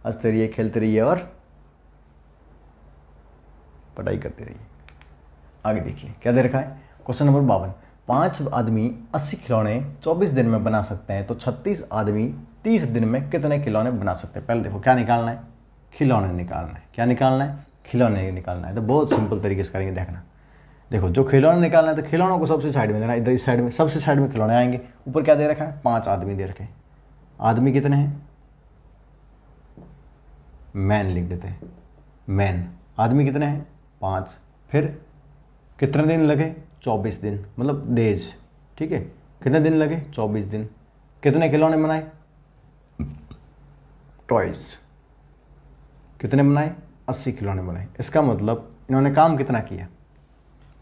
हंसते रहिए, खेलते रहिए और पढ़ाई करते रहिए। आगे देखिए क्या दे रखा है, क्वेश्चन नंबर 52। 5 आदमी 80 खिलौने 24 दिन में बना सकते हैं, तो 36 आदमी 30 दिन में कितने खिलौने बना सकते हैं। पहले देखो क्या निकालना है, खिलौने निकालना है। क्या निकालना है, खिलौने निकालना है। तो बहुत सिंपल तरीके से करेंगे, देखना। देखो जो खिलौने निकालना है तो खिलौनों को सबसे साइड में देना, इधर इस साइड में, सबसे साइड में खिलौने आएंगे। ऊपर क्या दे रखा है, 5 आदमी दे रखे हैं। आदमी कितने हैं, मैन लिख देते हैं, मैन। आदमी कितने हैं 5। फिर कितने दिन लगे 24 दिन, मतलब डेज। ठीक है, कितने दिन लगे 24 दिन। कितने खिलौने बनाए, टॉयज। कितने बनाए 80 खिलौने बनाए। इसका मतलब इन्होंने काम कितना किया,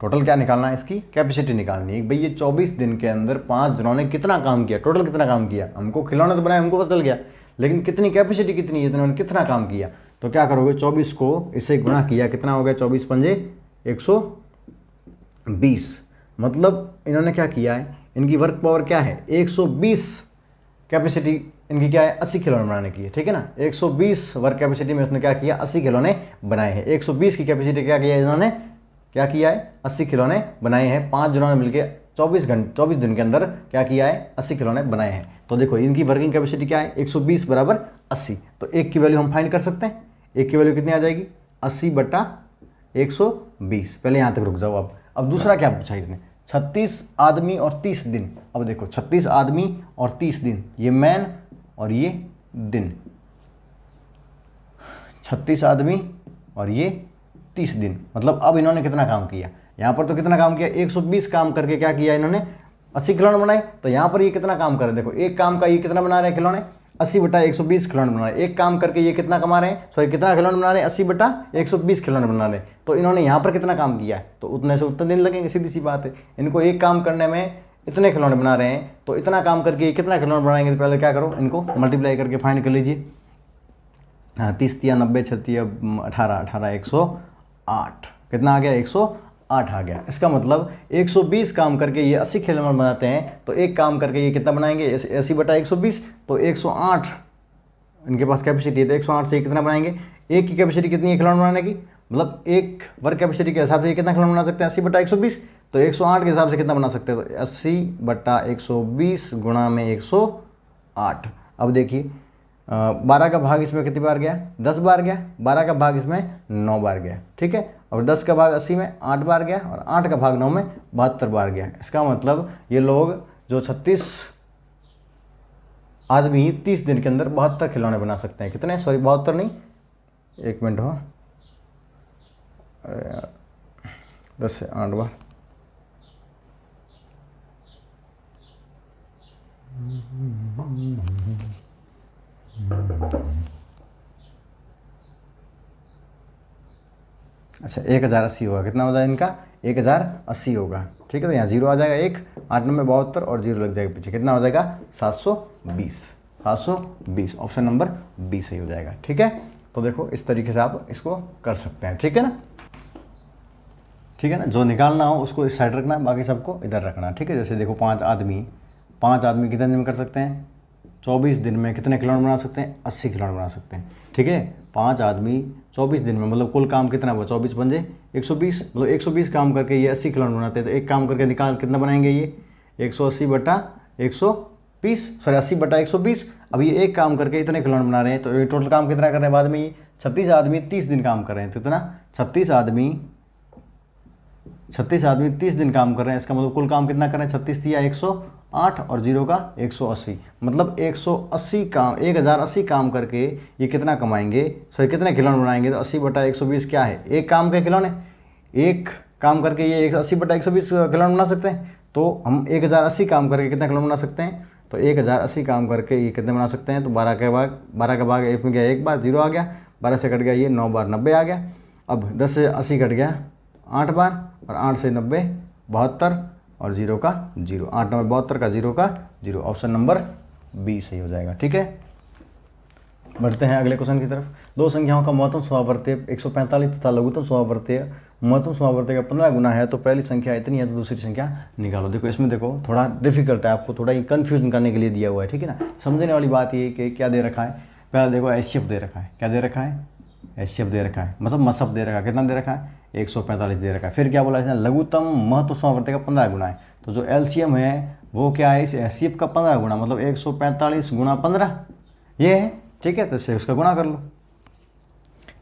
टोटल क्या निकालना है, इसकी कैपेसिटी निकालनी है। भाई ये 24 दिन के अंदर 5 जनों ने कितना काम किया, टोटल कितना काम किया। हमको खिलौने तो बनाए, हमको पता चल गया, लेकिन कितनी कैपेसिटी कितनी है, इन्होंने कितना काम किया। तो क्या करोगे, 24 को इससे गुणा किया, कितना हो गया 24 पंजे 120। मतलब इन्होंने क्या किया है, इनकी वर्क पावर क्या है 120। कैपेसिटी इनकी क्या है 80 खिलौने बनाने की है। ठीक है ना, 120 वर्क कैपेसिटी में उसने क्या किया 80 खिलौने बनाए हैं। 120 की कैपेसिटी क्या किया इन्होंने, क्या किया है 80 खिलौने बनाए हैं। 5 जनों ने मिलकर 24 दिन के अंदर क्या किया है 80 खिलौने बनाए हैं। तो देखो इनकी वर्किंग कैपेसिटी क्या है 120 बराबर 80। तो एक की वैल्यू हम फाइंड कर सकते हैं। एक की वैल्यू कितनी आ जाएगी 80 बटा 120। पहले यहाँ तक रुक जाओ। अब दूसरा क्या पूछा इसने, 36 आदमी और 30 दिन। अब देखो 36 आदमी और 30 दिन, ये मैन और ये दिन। 36 आदमी और ये 30 दिन, मतलब अब इन्होंने कितना काम किया। यहाँ पर तो कितना काम किया 120 काम करके क्या किया इन्होंने 80 खिलौने बनाए। तो यहाँ पर ये कितना काम कर रहे हैं, देखो एक काम का ये कितना बना रहे हैं खिलौने 80 बटा 120 खिलौने बना रहे हैं। एक काम करके ये कितना कमा रहे हैं, सॉरी कितना खिलौने बना रहे हैं 80 बटा 120 खिलौने बना रहे हैं। तो इन्होंने यहाँ पर कितना काम किया है, तो उतने से उतने दिन लगेंगे, सीधी सी बात है। इनको एक काम करने में इतने खिलौने बना रहे हैं, तो इतना काम करके कितना खिलौने बनाएंगे। तो पहले क्या करो, इनको मल्टीप्लाई करके फाइंड कर लीजिए। हाँ 30 या 90 36 18 18 108, कितना आ गया 108 आ गया। इसका मतलब 120 काम करके ये 80 खिलौने बनाते हैं, तो एक काम करके ये कितना बनाएंगे 80 बटा 120, तो 108 इनके पास कैपेसिटी है। तो 108 से कितना बनाएंगे, एक की कैपेसिटी कितनी है खिलौने बनाने की, मतलब एक वर्क कैपेसिटी के हिसाब से कितना खिलौने बना सकते हैं 80 बटा 120। तो 108 के हिसाब से कितना बना सकते हैं, तो 80 बटा 120 गुणा में 108। अब देखिए 12 का भाग इसमें कितनी बार गया 10 बार गया, 12 का भाग इसमें 9 बार गया। ठीक है, और 10 का भाग 80 में 8 बार गया, और 8 का भाग 9 में 72 बार गया। इसका मतलब ये लोग जो 36 आदमी 30 दिन के अंदर 72 खिलौने बना सकते हैं। कितने, सॉरी 72 नहीं, एक मिनट हो, अरे यार 10 से 8 बार, अच्छा 1080 होगा। कितना हो जाए इनका 1080 होगा। ठीक है, तो यहाँ 0 आ जाएगा, 1 8 9 72 और 0 लग जाएगा पीछे, कितना हो जाएगा 720। 720 ऑप्शन नंबर बी सही हो जाएगा। ठीक है, तो देखो इस तरीके से आप इसको कर सकते हैं। ठीक है ना, ठीक है ना, जो निकालना हो उसको इस साइड रखना, बाकी सबको इधर रखना। ठीक है, जैसे देखो 5 आदमी कितने दिन में कर सकते हैं, 24 दिन में कितने खिलौने बना सकते हैं, 80 खिलौने बना सकते हैं। ठीक है, 5 आदमी 24 दिन में, मतलब कुल काम कितना हुआ, 24 पंजे 120, मतलब 120 काम करके ये 80 खिलौने बनाते हैं। तो एक काम करके निकाल कितना बनाएंगे, ये 180 बटा 120, सॉरी 80 बटा 120। अब ये एक काम करके इतने खिलौने बना रहे हैं, तो ये टोटल काम कितना कर रहे हैं बाद में, ये 36 आदमी 30 दिन काम कर रहे हैं। तो इतना 36 आदमी 30 दिन काम कर रहे हैं, इसका मतलब कुल काम कितना कर रहे हैं, 36 दिया 108 और 0 का 180, मतलब 180 काम, 1080 काम करके ये कितना कमाएंगे, सॉरी कितने खिलौने बनाएंगे। तो 80 बटा 120 क्या है, एक काम के खिलौने, एक काम करके ये 80 बटा 120 खिलौने बना सकते हैं। तो हम 1080 काम करके कितना खिलौने बना सकते हैं, तो 1080 काम करके ये कितने बना सकते हैं। तो 12 का भाग एक में गया, एक बार 0 आ गया, 12 से कट गया ये 9 बार 90 आ गया। अब 10 से 80 कट गया 8 बार, और 8 से 90 72 और 0 का 0, 8 9 72 का 0 का 0, ऑप्शन नंबर बी सही हो जाएगा। ठीक है, बढ़ते हैं अगले क्वेश्चन की तरफ। दो संख्याओं का महत्तम समावर्तीय 145 तथा लघुत्तम समावर्तीय महत्तम समावर्तीय का 15 गुना है, तो पहली संख्या इतनी है तो दूसरी संख्या निकालो। देखो इसमें देखो थोड़ा डिफिकल्ट है, आपको थोड़ा कन्फ्यूजन करने के लिए दिया हुआ है। ठीक है ना, समझने वाली बात ये कि क्या दे रखा है, पहले देखो एचसीएफ दे रखा है, क्या दे रखा है, एचसीएफ दे रखा है, मतलब मसअप दे रखा है, कितना दे रखा है 145 दे रखा है। फिर क्या बोला इसने, लघुत्तम महत्तम समावर्ती का 15 गुना है, तो जो एलसीएम है वो क्या है, इस एचसीएफ का 15 गुना, मतलब 145 गुना 15 ये है। ठीक है, तो इससे उसका गुणा कर लो।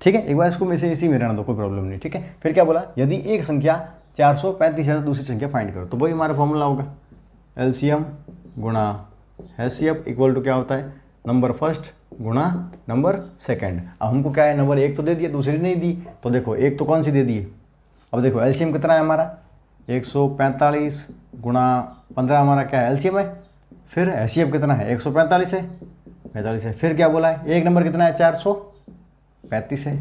ठीक है, एक बार इसको इसी में रहना दो, कोई प्रॉब्लम नहीं। ठीक है, फिर क्या बोला, यदि एक संख्या 435 है तो दूसरी संख्या फाइंड करो, तो वही हमारा फॉर्मूला होगा, एलसीएम गुणा एचसीएफ इक्वल टू क्या होता है, नंबर फर्स्ट गुणा नंबर सेकंड। अब हमको क्या है, नंबर एक तो दे दिया, दूसरी नहीं दी, तो देखो एक तो कौन सी दे दी है। अब देखो एलसीएम कितना है हमारा 145 गुणा 15 हमारा क्या है एलसीएम है। फिर एचसीएफ कितना है 145 है, 45 है। फिर क्या बोला है, एक नंबर कितना है 435 है,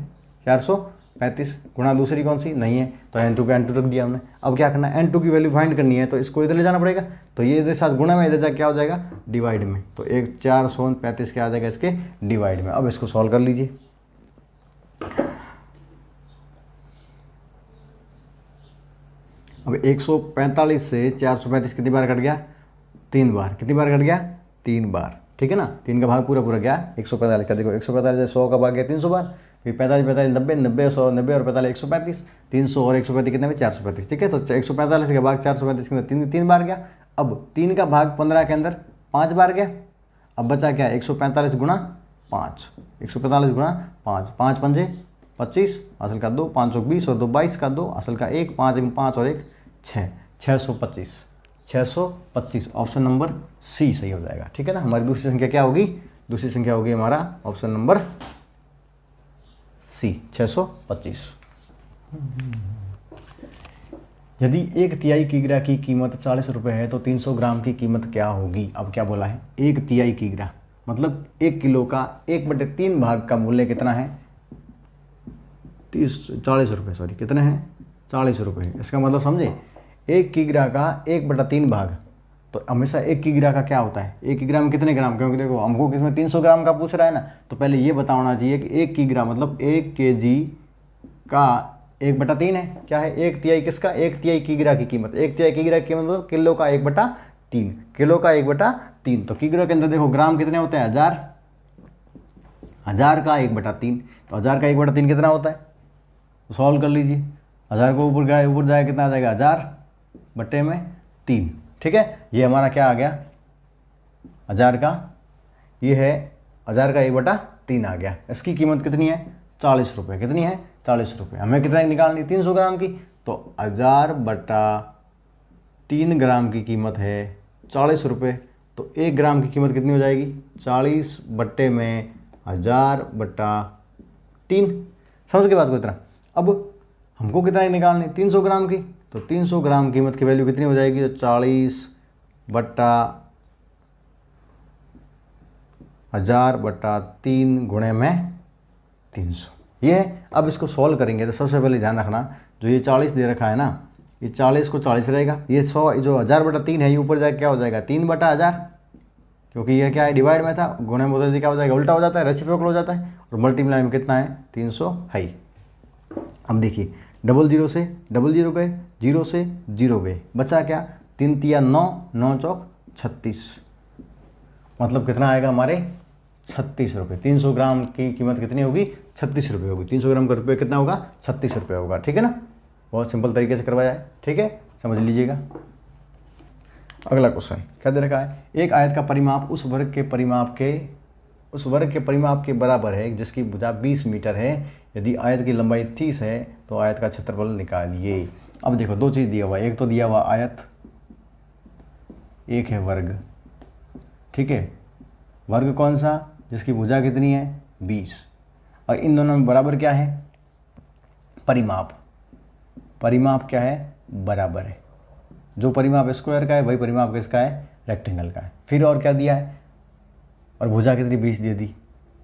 435 गुणा दूसरी कौन सी नहीं है, तो n2 का n2 रख दिया हमने। अब क्या करना है, n2 की वैल्यू फाइंड करनी है, तो इसको इधर ले जाना पड़ेगा, तो ये इधर साथ गुणा में, इधर जा क्या हो जाएगा डिवाइड में, तो 435 क्या आ जाएगा इसके डिवाइड में। अब इसको सॉल्व कर लीजिए। अब 145 से 435 कितनी बार कट गया, 3 बार, कितनी बार कट गया 3 बार। ठीक है ना, 3 का भाग पूरा गया 145 का, देखो 145 से 100 का भाग गया 300 बार, फिर 45 45 90 90 100 90 और 45 135, 300 और 135 कितने में 435। ठीक है, तो 145 का भाग 435 के अंदर 3 बार गया। अब 3 का भाग 15 के अंदर 5 बार गया। अब बचा क्या 145 गुणा 5, 145 गुणा 5, 5 पंजे 25 असल का 2, 520 और 2 22 का 2 असल का 1, 5 1 5 और 1 6, 625, 625 ऑप्शन नंबर सी सही हो जाएगा। ठीक है ना, हमारी दूसरी संख्या क्या होगी, दूसरी संख्या होगी हमारा ऑप्शन नंबर सी 625। यदि 1/3 किग्रा की कीमत 40 रुपये है तो 300 ग्राम की कीमत क्या होगी। अब क्या बोला है, 1/3 किग्रा मतलब 1 किलो का 1/3 भाग का मूल्य कितना है 40 रुपये, सॉरी कितने हैं 40 रुपये। इसका मतलब समझे 1 किग्रा का 1/3 भाग, तो हमेशा 1 किग्रा का क्या होता है 1 किग्रा में कितने ग्राम, क्योंकि देखो हमको किसमें 300 ग्राम का पूछ रहा है ना, तो पहले ये बताना चाहिए कि 1 किग्रा मतलब 1 kg का 1/3 है, क्या है 1/3 किसका 1/3 किग्रा की कीमत, 1/3 किग्रा की कीमत मतलब किलो का 1/3, किलो का 1/3। तो किग्रा के अंदर देखो ग्राम कितने होते हैं 1000, 1000 का 1/3, तो 1000 का 1/3 कितना होता है, तो सॉल्व कर लीजिए। 1000 को ऊपर जाएगा कितना आ जाएगा 1000/3। ठीक है, ये हमारा क्या आ गया 1000 का, ये है 1000 का 1/3 आ गया। इसकी कीमत कितनी है 40 रुपये, कितनी है 40 रुपये। हमें कितना निकालनी 300 ग्राम की, तो 1000/3 ग्राम की कीमत है 40 रुपये, तो 1 ग्राम की कीमत कितनी हो जाएगी 40 बट्टे में 1000/3। समझ के बात को इतना। अब हमको कितना निकालनी 300 ग्राम की, तो 300 ग्राम कीमत की वैल्यू कितनी हो जाएगी, तो 40/1000/3 गुणे में 300 ये है। अब इसको सॉल्व करेंगे तो सबसे पहले ध्यान रखना जो ये 40 दे रखा है ना, ये 40 को 40 रहेगा, ये 100 जो 1000/3 है ये ऊपर जाके क्या हो जाएगा 3/1000, क्योंकि ये क्या है डिवाइड में था, गुणे में बदल क्या हो जाएगा उल्टा हो जाता है, रेसिप्रोकल हो जाता है, और मल्टीप्लाई में कितना है 300 है। अब देखिए 00 से 00 गए, 0 से 0 गए, बचा क्या 3 तिया 9, 9 चौक 36, मतलब कितना आएगा हमारे 36 रुपये। 300 ग्राम की कीमत कितनी होगी 36 रुपये होगी। 300 ग्राम का रुपये कितना होगा 36 रुपये होगा। ठीक है ना, बहुत सिंपल तरीके से करवाया है। ठीक है, समझ लीजिएगा। अगला क्वेश्चन क्या दे रखा है, एक आयत का परिमाप उस वर्ग के परिमाप के बराबर है जिसकी भुजा 20 मीटर है। यदि आयत की लंबाई 30 है तो आयत का क्षेत्रफल निकालिए। अब देखो दो चीज़ दिया हुआ है, एक तो दिया हुआ आयत, एक है वर्ग। ठीक है, वर्ग कौन सा जिसकी भुजा कितनी है 20, और इन दोनों में बराबर क्या है परिमाप। परिमाप क्या है बराबर है, जो परिमाप स्क्वायर का है वही परिमाप किसका है रेक्टेंगल का है। फिर और क्या दिया है, और भुजा कितनी 20 दे दी,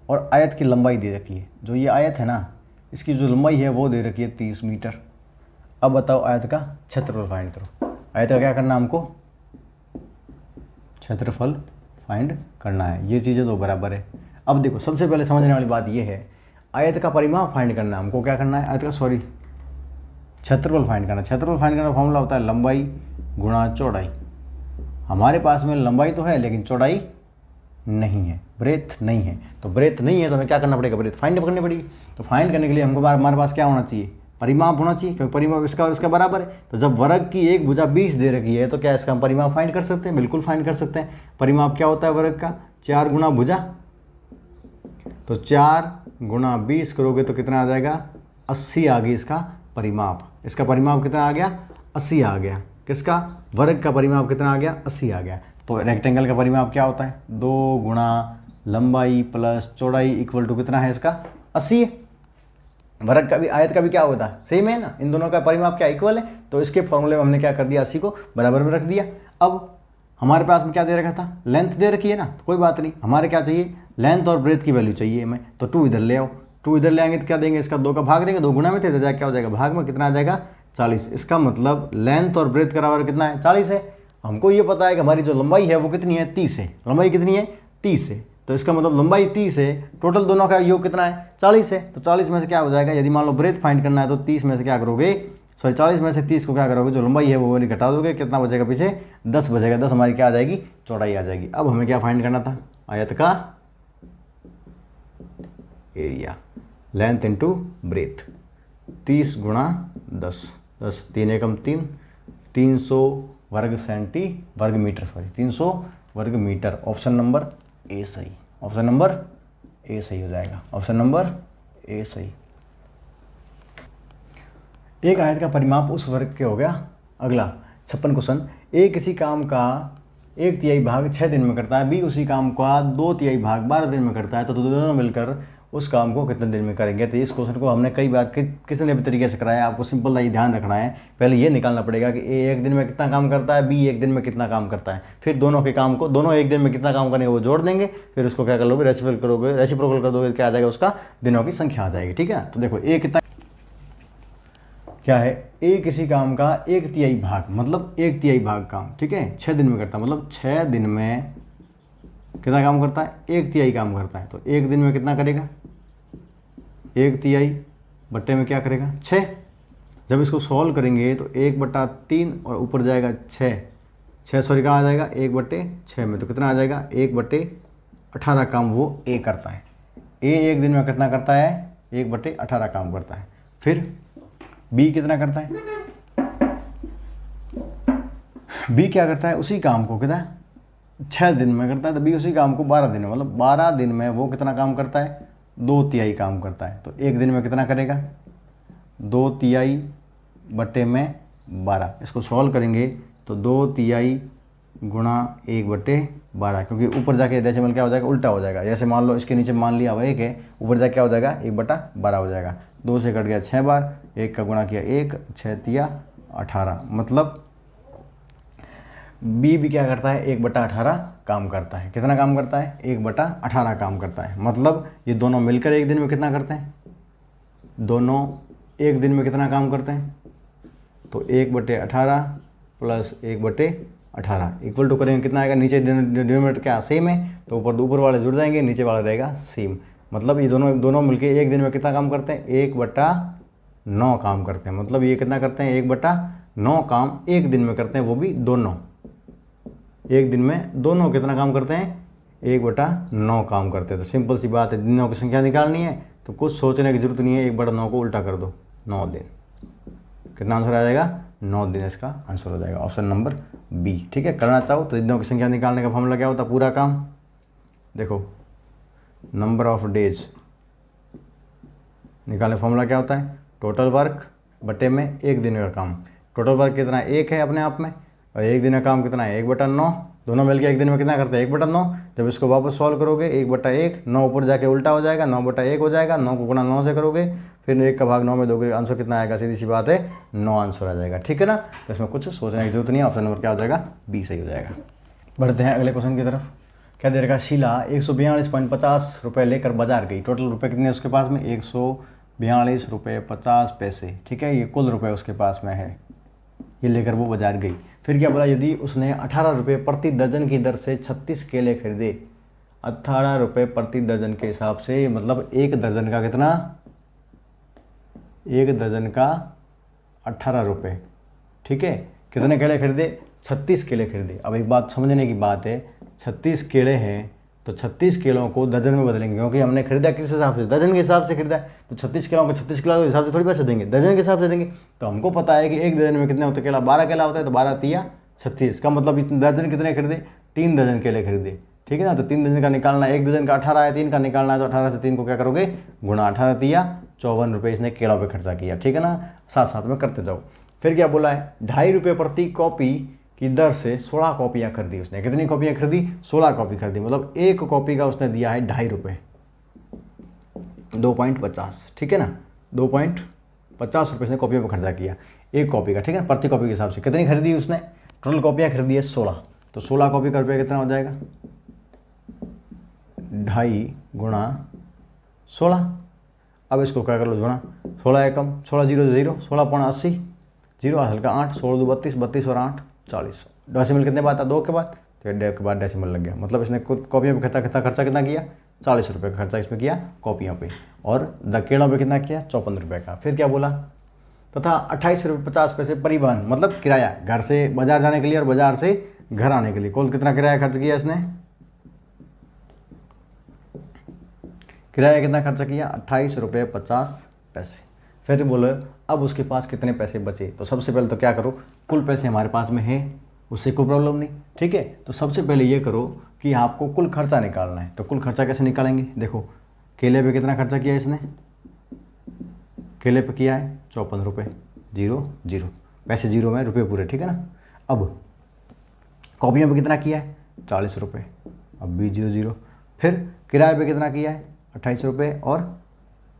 और आयत की लंबाई दे रखी है। जो ये आयत है ना इसकी जो लंबाई है वो दे रखी है 30 मीटर। अब बताओ आयत का क्षेत्रफल फाइंड करो। आयत का क्या करना हमको क्षेत्रफल फाइंड करना है, ये चीज़ें तो बराबर है। अब देखो सबसे पहले समझने वाली बात ये है, आयत का परिमाप फाइंड करना है हमको, क्या करना है क्षेत्रफल फाइंड करना। क्षेत्रफल फाइंड करने का फॉर्मूला होता है लंबाई गुणा चौड़ाई। हमारे पास में लंबाई तो है लेकिन चौड़ाई नहीं है, ब्रेथ नहीं है। तो ब्रेथ नहीं है तो हमें क्या करना पड़ेगा ब्रेथ फाइंड करनी पड़ेगी। तो फाइंड करने के लिए हमको हमारे पास क्या होना चाहिए परिमाप होना चाहिए, क्योंकि परिमाप इसका और इसका बराबर है। तो जब वर्ग की एक भुजा 20 दे रखी है तो क्या इसका हम परिमाप फाइंड कर सकते हैं, बिल्कुल फाइंड कर सकते हैं। परिमाप क्या होता है वर्ग का 4 गुना भुजा, तो 4 गुना 20 करोगे तो कितना आ जाएगा 80 आ गई इसका परिमाप। इसका परिमाप कितना आ गया 80 आ गया। किसका वर्ग का परिमाप कितना आ गया 80 आ गया। तो रेक्टेंगल का परिमाप क्या होता है 2 गुणा लंबाई प्लस चौड़ाई इक्वल टू कितना है इसका 80 है। वर्ग का भी आयत का भी क्या होता है सेम है ना, इन दोनों का परिमाप क्या इक्वल है। तो इसके फॉर्मूले में हमने क्या कर दिया 80 को बराबर में रख दिया। अब हमारे पास में क्या दे रखा था लेंथ दे रखी है ना, तो कोई बात नहीं, हमारे क्या चाहिए लेंथ और ब्रेथ की वैल्यू चाहिए हमें। तो 2 इधर ले आओ, 2 इधर ले आएंगे तो क्या देंगे इसका 2 का भाग देंगे, 2 गुना में थे तो क्या हो जाएगा भाग में, कितना आ जाएगा 40। इसका मतलब लेंथ और ब्रेथ का बराबर कितना है 40 है। हमको ये पता है कि हमारी जो लंबाई है वो कितनी है 30 है, लंबाई कितनी है 30 है। तो इसका मतलब लंबाई 30 है, टोटल दोनों का योग कितना है 40 है। तो 40 में से क्या हो जाएगा, यदि मान लो ब्रेथ फाइंड करना है तो 30 में से क्या करोगे 40 में से 30 को क्या करोगे जो लंबाई है वो वाली घटा दोगे, कितना बचेगा पीछे 10 बचेगा। 10 हमारी क्या आ जाएगी चौड़ाई आ जाएगी। अब हमें क्या फाइंड करना था आयत का एरिया, लेंथ इंटू ब्रेथ, 30 गुणा 10, 10 3 एकम 3, 300 वर्ग मीटर 300 वर्ग मीटर। ऑप्शन नंबर ए सही, ऑप्शन नंबर ए सही हो जाएगा, ऑप्शन नंबर ए सही। एक आयत का परिमाप उस वर्ग के हो गया। अगला 56 क्वेश्चन, ए किसी काम का 1/3 भाग 6 दिन में करता है, बी उसी काम का 2/3 भाग 12 दिन में करता है, तो दोनों मिलकर उस काम को कितने दिन में करेंगे। तो इस क्वेश्चन को हमने कई बार किसी ने भी तरीके से कराया, आपको सिंपल ये ध्यान रखना है। पहले ये निकालना पड़ेगा कि ए 1 दिन में कितना काम करता है, बी 1 दिन में कितना काम करता है, फिर दोनों के काम को दोनों 1 दिन में कितना काम करेंगे वो जोड़ देंगे, फिर उसको क्या कर लोगे रेसिप्रोकल कर दोगे, क्या आ जाएगा उसका दिनों की संख्या आ जाएगी। ठीक है, तो देखो ए कितना क्या है, ए किसी काम का 1/3 भाग मतलब 1/3 भाग काम, ठीक है 6 दिन में करता है, मतलब 6 दिन में कितना काम करता है 1/3 काम करता है। तो 1 दिन में कितना करेगा 1/3 बट्टे में क्या करेगा 6। जब इसको सॉल्व करेंगे तो 1/3 और ऊपर जाएगा 6 सॉरी कहाँ आ जाएगा 1/6 में, तो कितना आ जाएगा 1/18 काम वो ए करता है। ए 1 दिन में कितना करता है 1/18 काम करता है। फिर बी कितना करता है, बी क्या करता है उसी काम को कितना 6 दिन में करता है, तो बी उसी काम को 12 दिन में, मतलब 12 दिन में वो कितना काम करता है 2/3 काम करता है। तो 1 दिन में कितना करेगा 2/3 बट्टे में 12। इसको सॉल्व करेंगे तो 2/3 गुणा 1/12, क्योंकि ऊपर जाके डेसिमल क्या हो जाएगा उल्टा हो जाएगा। जैसे मान लो इसके नीचे मान लिया हुआ 1 है, ऊपर जाके क्या हो जाएगा 1/12 हो जाएगा। 2 से कट गया 6 बार, 1 का गुणा किया 1, 6 × 18, मतलब बी भी क्या करता है 1/18 काम करता है। कितना काम करता है 1/18 काम करता है। मतलब ये दोनों मिलकर 1 दिन में कितना करते हैं, दोनों 1 दिन में कितना काम करते हैं, तो 1/18 प्लस 1/18 इक्वल टू करेंगे कितना आएगा, नीचे डिनोमिनेटर क्या सेम है तो ऊपर वाले जुड़ जाएंगे, नीचे वाला रहेगा सेम। मतलब ये दोनों मिलके एक दिन में कितना काम करते हैं, 1/9 काम करते हैं। मतलब ये कितना करते हैं, 1/9 काम एक दिन में करते हैं, वो भी दोनों। एक दिन में दोनों कितना काम करते हैं, 1/9 काम करते हैं। तो सिंपल सी बात है, दिनों की संख्या निकालनी है तो कुछ सोचने की जरूरत नहीं है, 1/9 को उल्टा कर दो, 9 दिन। कितना आंसर आ जाएगा, 9 दिन इसका आंसर हो जाएगा, ऑप्शन नंबर बी। ठीक है, करना चाहो तो दिनों की संख्या निकालने का फॉर्मूला क्या होता है, पूरा काम देखो, नंबर ऑफ डेज निकालने फॉर्मूला क्या होता है, टोटल वर्क बटे में एक दिन का काम। टोटल वर्क कितना है, 1 है अपने आप में, और एक दिन का काम कितना है, 1/9। दोनों मिलकर एक दिन में कितना करते हैं, 1/9। जब इसको वापस सॉल्व करोगे 1/1, 9 ऊपर जाके उल्टा हो जाएगा, 9/1 हो जाएगा। 9 को गुणा 9 से करोगे, फिर 1 का भाग 9 में दोगे, आंसर कितना आएगा, सीधी सी बात है 9 आंसर आ जाएगा। ठीक है ना, तो इसमें कुछ सोचने की जरूरत नहीं है, ऑप्शन नंबर क्या हो जाएगा, बी सही हो जाएगा। बढ़ते हैं अगले क्वेश्चन की तरफ। क्या दे रखा, शीला 142.50 रुपये लेकर बाजार गई। टोटल रुपये कितने उसके पास में, 142 रुपये 50 पैसे। ठीक है, ये कुल रुपये उसके पास में है, ये लेकर वो बाजार गई। फिर क्या बोला, यदि उसने 18 रुपये प्रति दर्जन की दर से 36 केले खरीदे। 18 रुपये प्रति दर्जन के हिसाब से, मतलब एक दर्जन का कितना, एक दर्जन का 18 रुपये। ठीक है, कितने केले खरीदे, 36 केले खरीदे। अब एक बात समझने की बात है, 36 केले हैं तो 36 किलो को दर्जन में बदलेंगे, क्योंकि हमने खरीदा किस हिसाब से, दर्जन के हिसाब से खरीदा है। तो 36 किलो को 36 किलो के हिसाब से थोड़ी पैसे देंगे, दर्जन के हिसाब से देंगे। तो हमको पता है कि एक दर्जन में कितने होते हैं केला, 12 केला होता है, तो 12 तिया 36 का मतलब दर्जन कितने खरीदे, 3 दर्जन केले खरीदे। ठीक है ना, तो 3 दर्जन का निकालना है, एक दर्जन का 18 है, 3 का निकालना है, तो 18 से 3 को क्या करोगे, गुणा। 18 तिया 54 रुपये इसने केलों पे खर्चा किया। ठीक है ना, साथ साथ में करते जाओ। फिर क्या बोला है, 2.5 रुपये प्रति कॉपी की दर से 16 कॉपियाँ खरीदी उसने। कितनी कॉपियाँ खरीदी, 16 कॉपी खरीदी। मतलब एक कॉपी का उसने दिया है 2.5 रुपये, 2.50। ठीक है ना, 2.50 रुपये उसने कॉपियों पर खर्चा किया एक कॉपी का। ठीक है, प्रति कॉपी के हिसाब से कितनी खरीदी उसने, टोटल कॉपियाँ खरीदी है 16, तो 16 कॉपी का रुपया कितना हो जाएगा, 2.5 गुणा 16। अब इसको क्या कर लो, गुणा 16 एकम, 16 0 0, 16.80, 0 हल्का 8, 16 2 32, 32 और 8 40। डेसिमल कितने बाद था, 2 के बाद, तो 2 के बाद डेसिमल लग गया। मतलब इसने कॉपियों पे खर्चा कितना किया, 40 रुपये का खर्चा इसमें किया कॉपियों पे, और केलों पे कितना किया, 54 रुपये का। फिर क्या बोला, तथा 28 रुपये 50 पैसे परिवहन, मतलब किराया, घर से बाजार जाने के लिए और बाजार से घर आने के लिए। कुल कितना किराया खर्च किया इसने, किराया कितना खर्चा किया, 28 रुपये 50 पैसे। फिर बोले अब उसके पास कितने पैसे बचे। तो सबसे पहले तो क्या करो, कुल पैसे हमारे पास में है, उससे कोई प्रॉब्लम नहीं। ठीक है, तो सबसे पहले ये करो कि आपको कुल खर्चा निकालना है। तो कुल खर्चा कैसे निकालेंगे, देखो केले पे कितना खर्चा किया इसने, केले पे किया है 54 रुपये, 0 0, पैसे 0 में रुपये पूरे। ठीक है ना, अब कॉपियों पे कितना किया है, 40 रुपये, अब भी 0 0। फिर किराए पे कितना किया है, 28 रुपये और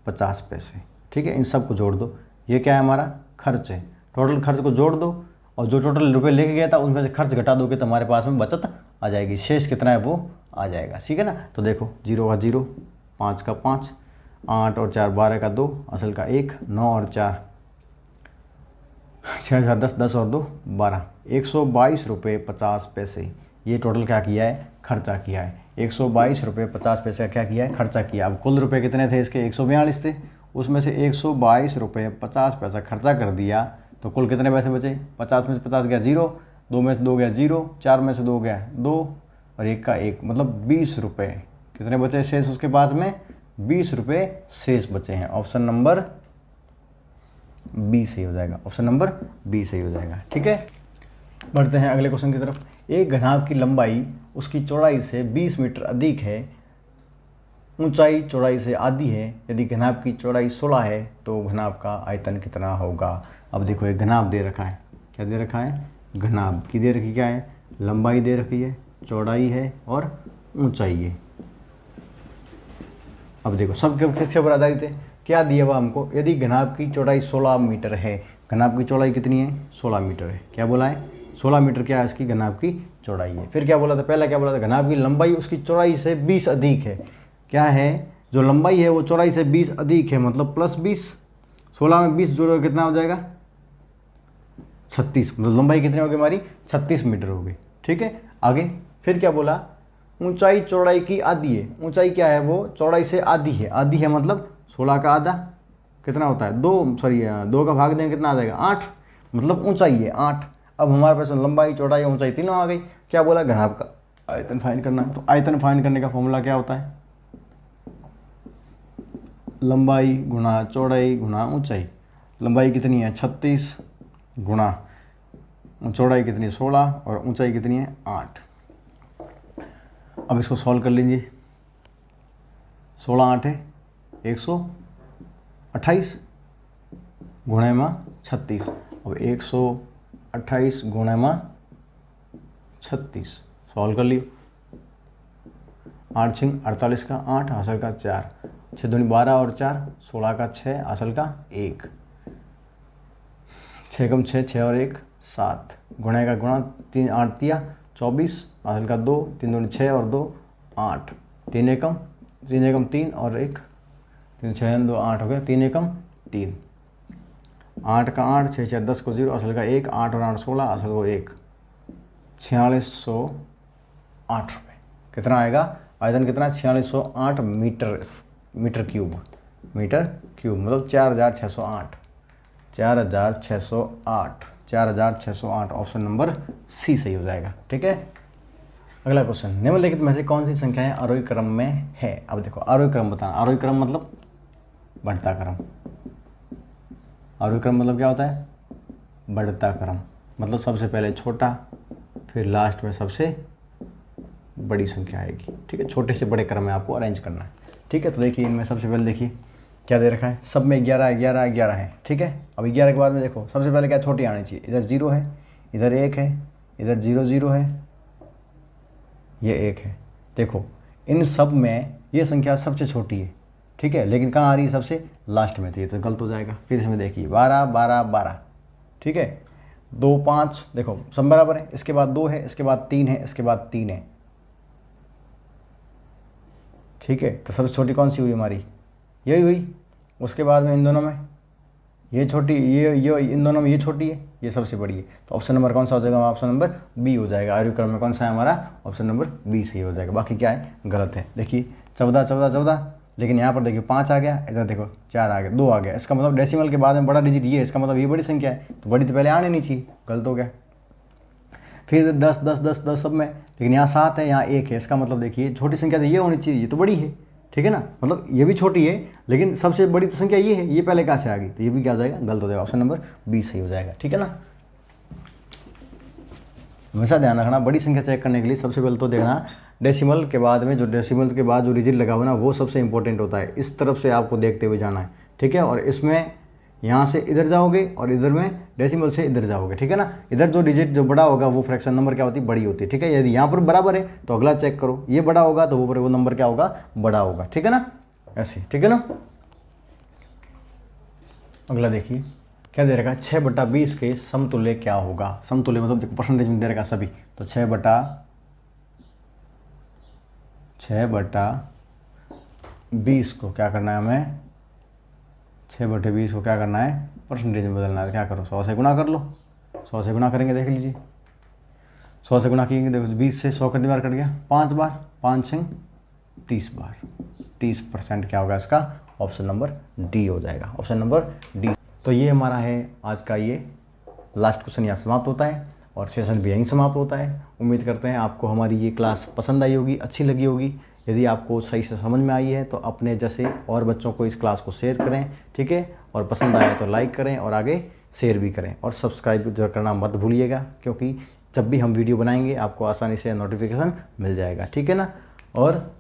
50 पैसे। ठीक है, इन सब को जोड़ दो, ये क्या है हमारा खर्च है। टोटल खर्च को जोड़ दो, और जो टोटल रुपए लेके गया था उनमें से खर्च घटा दोगे तो हमारे पास में बचत आ जाएगी, शेष कितना है वो आ जाएगा। ठीक है ना, तो देखो 0 का 0, 5 का 5, 8 और 4 12 का 2, असल का 1, 9 और 4 6 4 10, 10 और 2 12, 122 रुपये 50 पैसे। ये टोटल क्या किया है, खर्चा किया है। 122 रुपये 50 पैसे का क्या किया है, खर्चा किया। अब कुल रुपये कितने थे इसके, 142 थे, उसमें से 122 रुपये 50 पैसा खर्चा कर दिया, तो कुल कितने पैसे बचे, 50 में से 50 गया 0, 2 में से 2 गया 0, 4 में से 2 गया 2 और 1 का 1, मतलब 20 रुपये कितने बचे शेष उसके पास में, 20 रुपये शेष बचे हैं। ऑप्शन नंबर बी सही हो जाएगा, ऑप्शन नंबर बी सही हो जाएगा। ठीक है, बढ़ते हैं अगले क्वेश्चन की तरफ। एक घनाभ की लंबाई उसकी चौड़ाई से 20 मीटर अधिक है, ऊंचाई चौड़ाई से आधी है। यदि घनाभ की चौड़ाई 16 है तो घनाभ का आयतन कितना होगा। अब देखो एक घनाभ दे रखा है, क्या दे रखा है, घनाभ की दे रखी क्या है, लंबाई दे रखी है, चौड़ाई है और ऊंचाई है। अब देखो सब किसके ऊपर आधारित है, क्या दिया हुआ हमको, यदि घनाभ की चौड़ाई 16 मीटर है। घनाभ की चौड़ाई कितनी है, 16 मीटर है। क्या बोला है, 16 मीटर क्या है इसकी घनाभ की चौड़ाई है। फिर क्या बोला था, पहला क्या बोला था, घनाभ की लंबाई उसकी चौड़ाई से 20 अधिक है। क्या है, जो लंबाई है वो चौड़ाई से 20 अधिक है, मतलब +20, 16 में 20 जोड़ो कितना हो जाएगा, 36, मतलब लंबाई कितनी होगी हमारी 36 मीटर होगी। ठीक है, आगे फिर क्या बोला, ऊंचाई चौड़ाई की आधी है। ऊंचाई क्या है, वो चौड़ाई से आधी है। आधी है मतलब 16 का आधा कितना होता है 2, सॉरी 2 का भाग देंगे कितना आ जाएगा 8, मतलब ऊंचाई है 8। अब हमारे पास लंबाई चौड़ाई ऊंचाई तीनों आ गई। क्या बोला, घनाभ का आयतन फाइंड करना है। तो आयतन फाइंड करने का फॉर्मूला क्या होता है, लंबाई गुणा चौड़ाई गुणा ऊंचाई। लंबाई कितनी है 36 गुणा चौड़ाई कितनी है 16 और ऊंचाई कितनी है 8। अब इसको सॉल्व कर लीजिए। 16 8 है 128 गुणे में 36। अब 128 गुणे में 36 सॉल्व कर लियो। 8 6 48 का 8 असल का 4, 6 दूनी 12 और 4 16 का 6 असल का 1, 6 कम 6 6 और 1 7 गुणे का गुणा 3 8 दिया 24 असल का 2, 3 दूनी 6 और 2 8, 3 एकम 3 और 1 3 6 2 8 हो गया, 3 एकम 3, 8 का 8 6 6 10 को 0 असल का 1, 8 और 8 16 असल को 1, 4608 रुपये। कितना आएगा आयतन कितना 4608 मीटर क्यूब मतलब 4608 4608 ऑप्शन नंबर सी सही हो जाएगा। ठीक है, अगला क्वेश्चन, निम्नलिखित में से कौन सी संख्याएं आरोही क्रम में है। अब देखो आरोही क्रम बताना, आरोही क्रम मतलब बढ़ता क्रम। आरोही क्रम मतलब क्या होता है, बढ़ता क्रम, मतलब सबसे पहले छोटा फिर लास्ट में सबसे बड़ी संख्या आएगी। ठीक है, छोटे से बड़े क्रम में आपको अरेंज करना है। ठीक है, तो देखिए इनमें सबसे पहले देखिए क्या दे रखा है, सब में 11 11 11 है। ठीक है, अब 11 के बाद में देखो सबसे पहले क्या छोटी आनी चाहिए, इधर 0 है, इधर 1 है, इधर 0 0 है, ये 1 है। देखो इन सब में ये संख्या सबसे छोटी है। ठीक है, लेकिन कहाँ आ रही है सबसे लास्ट में, तो ये तो गलत हो जाएगा। फिर इसमें देखिए 12 12 12। ठीक है, 2 5 देखो सब बराबर है, इसके बाद 2 है, इसके बाद 3 है, इसके बाद 3 है। ठीक है, तो सबसे छोटी कौन सी हुई हमारी, यही हुई। उसके बाद में इन दोनों में ये छोटी, ये इन दोनों में ये छोटी है, ये सबसे बड़ी है। तो ऑप्शन नंबर कौन सा हो जाएगा, ऑप्शन नंबर बी हो जाएगा। आरोही क्रम में कौन सा है हमारा, ऑप्शन नंबर बी सही हो जाएगा। बाकी क्या है गलत है। देखिए 14 14 14, लेकिन यहाँ पर देखिए 5 आ गया, इधर देखो 4 आ गया, 2 आ गया। इसका मतलब डेसिमल के बाद में बड़ा डिजिट ये है, इसका मतलब ये बड़ी संख्या है, तो बड़ी तो पहले आने नहीं चाहिए, गलत हो गया। फिर 10 10 10 10 सब में, लेकिन यहाँ 7 है, यहाँ 1 है, इसका मतलब देखिए छोटी संख्या तो ये होनी चाहिए, ये तो बड़ी है। ठीक है ना, मतलब ये भी छोटी है लेकिन सबसे बड़ी तो संख्या ये है, ये पहले कहाँ से आ गई, तो ये भी क्या हो जाएगा, गलत हो जाएगा। ऑप्शन नंबर बी सही हो जाएगा। ठीक है ना, हमेशा ध्यान रखना, बड़ी संख्या चेक करने के लिए सबसे पहले तो देखना डेसिमल के बाद में, जो डेसिमल के बाद जो डिजिट लगा हुआ ना वो सबसे इंपॉर्टेंट होता है। इस तरफ से आपको देखते हुए जाना है। ठीक है, और इसमें यहाँ से इधर जाओगे और इधर में डेसिमल से इधर जाओगे। ठीक है ना, इधर जो डिजिट जो बड़ा होगा वो फ्रैक्शन नंबर क्या होती है, बड़ी होती है। ठीक है, यदि यहाँ पर बराबर है तो अगला चेक करो, ये बड़ा होगा तो वो नंबर क्या होगा, बड़ा होगा। ठीक है ना, ऐसे। ठीक है ना, अगला देखिए क्या दे रखा है, 6/20 के समतुल्य क्या होगा। समतुल्य मतलब परसेंटेज में दे रखा सभी, तो 6/20 को क्या करना है हमें, 6/20 को क्या करना है, परसेंटेज में बदलना है। क्या करो, 100 से गुणा कर लो। 100 से गुणा करेंगे, देख लीजिए 100 से गुणा करेंगे, देखो 20 से 100 कितनी बार कट गया, 5 बार, 5 6 30 बार, 30% क्या होगा इसका, ऑप्शन नंबर डी हो जाएगा। Option number D. तो ये हमारा है आज का ये लास्ट क्वेश्चन, यहाँ समाप्त होता है और सेशन भी यहीं समाप्त होता है। उम्मीद करते हैं आपको हमारी ये क्लास पसंद आई होगी, अच्छी लगी होगी। यदि आपको सही से समझ में आई है तो अपने जैसे और बच्चों को इस क्लास को शेयर करें। ठीक है, और पसंद आया तो लाइक करें और आगे शेयर भी करें और सब्सक्राइब जो करना मत भूलिएगा, क्योंकि जब भी हम वीडियो बनाएंगे आपको आसानी से नोटिफिकेशन मिल जाएगा। ठीक है ना, और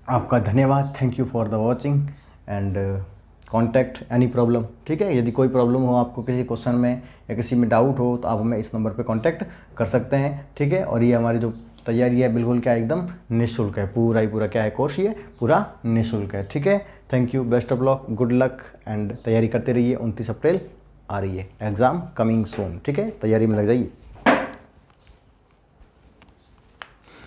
आपका धन्यवाद, thank you for the watching and contact any problem. ठीक है, यदि कोई प्रॉब्लम हो आपको किसी क्वेश्चन में या किसी में डाउट हो तो आप हमें इस नंबर पे कांटेक्ट कर सकते हैं। ठीक है, और ये हमारी जो तैयारी है बिल्कुल क्या एकदम निःशुल्क है, पूरा ही पूरा क्या है कोर्स, ये पूरा निःशुल्क है। ठीक है, thank you, best of luck, good luck and तैयारी करते रहिए। 29 अप्रैल आ रही है, एग्ज़ाम कमिंग सून। ठीक है, तैयारी में लग जाइए।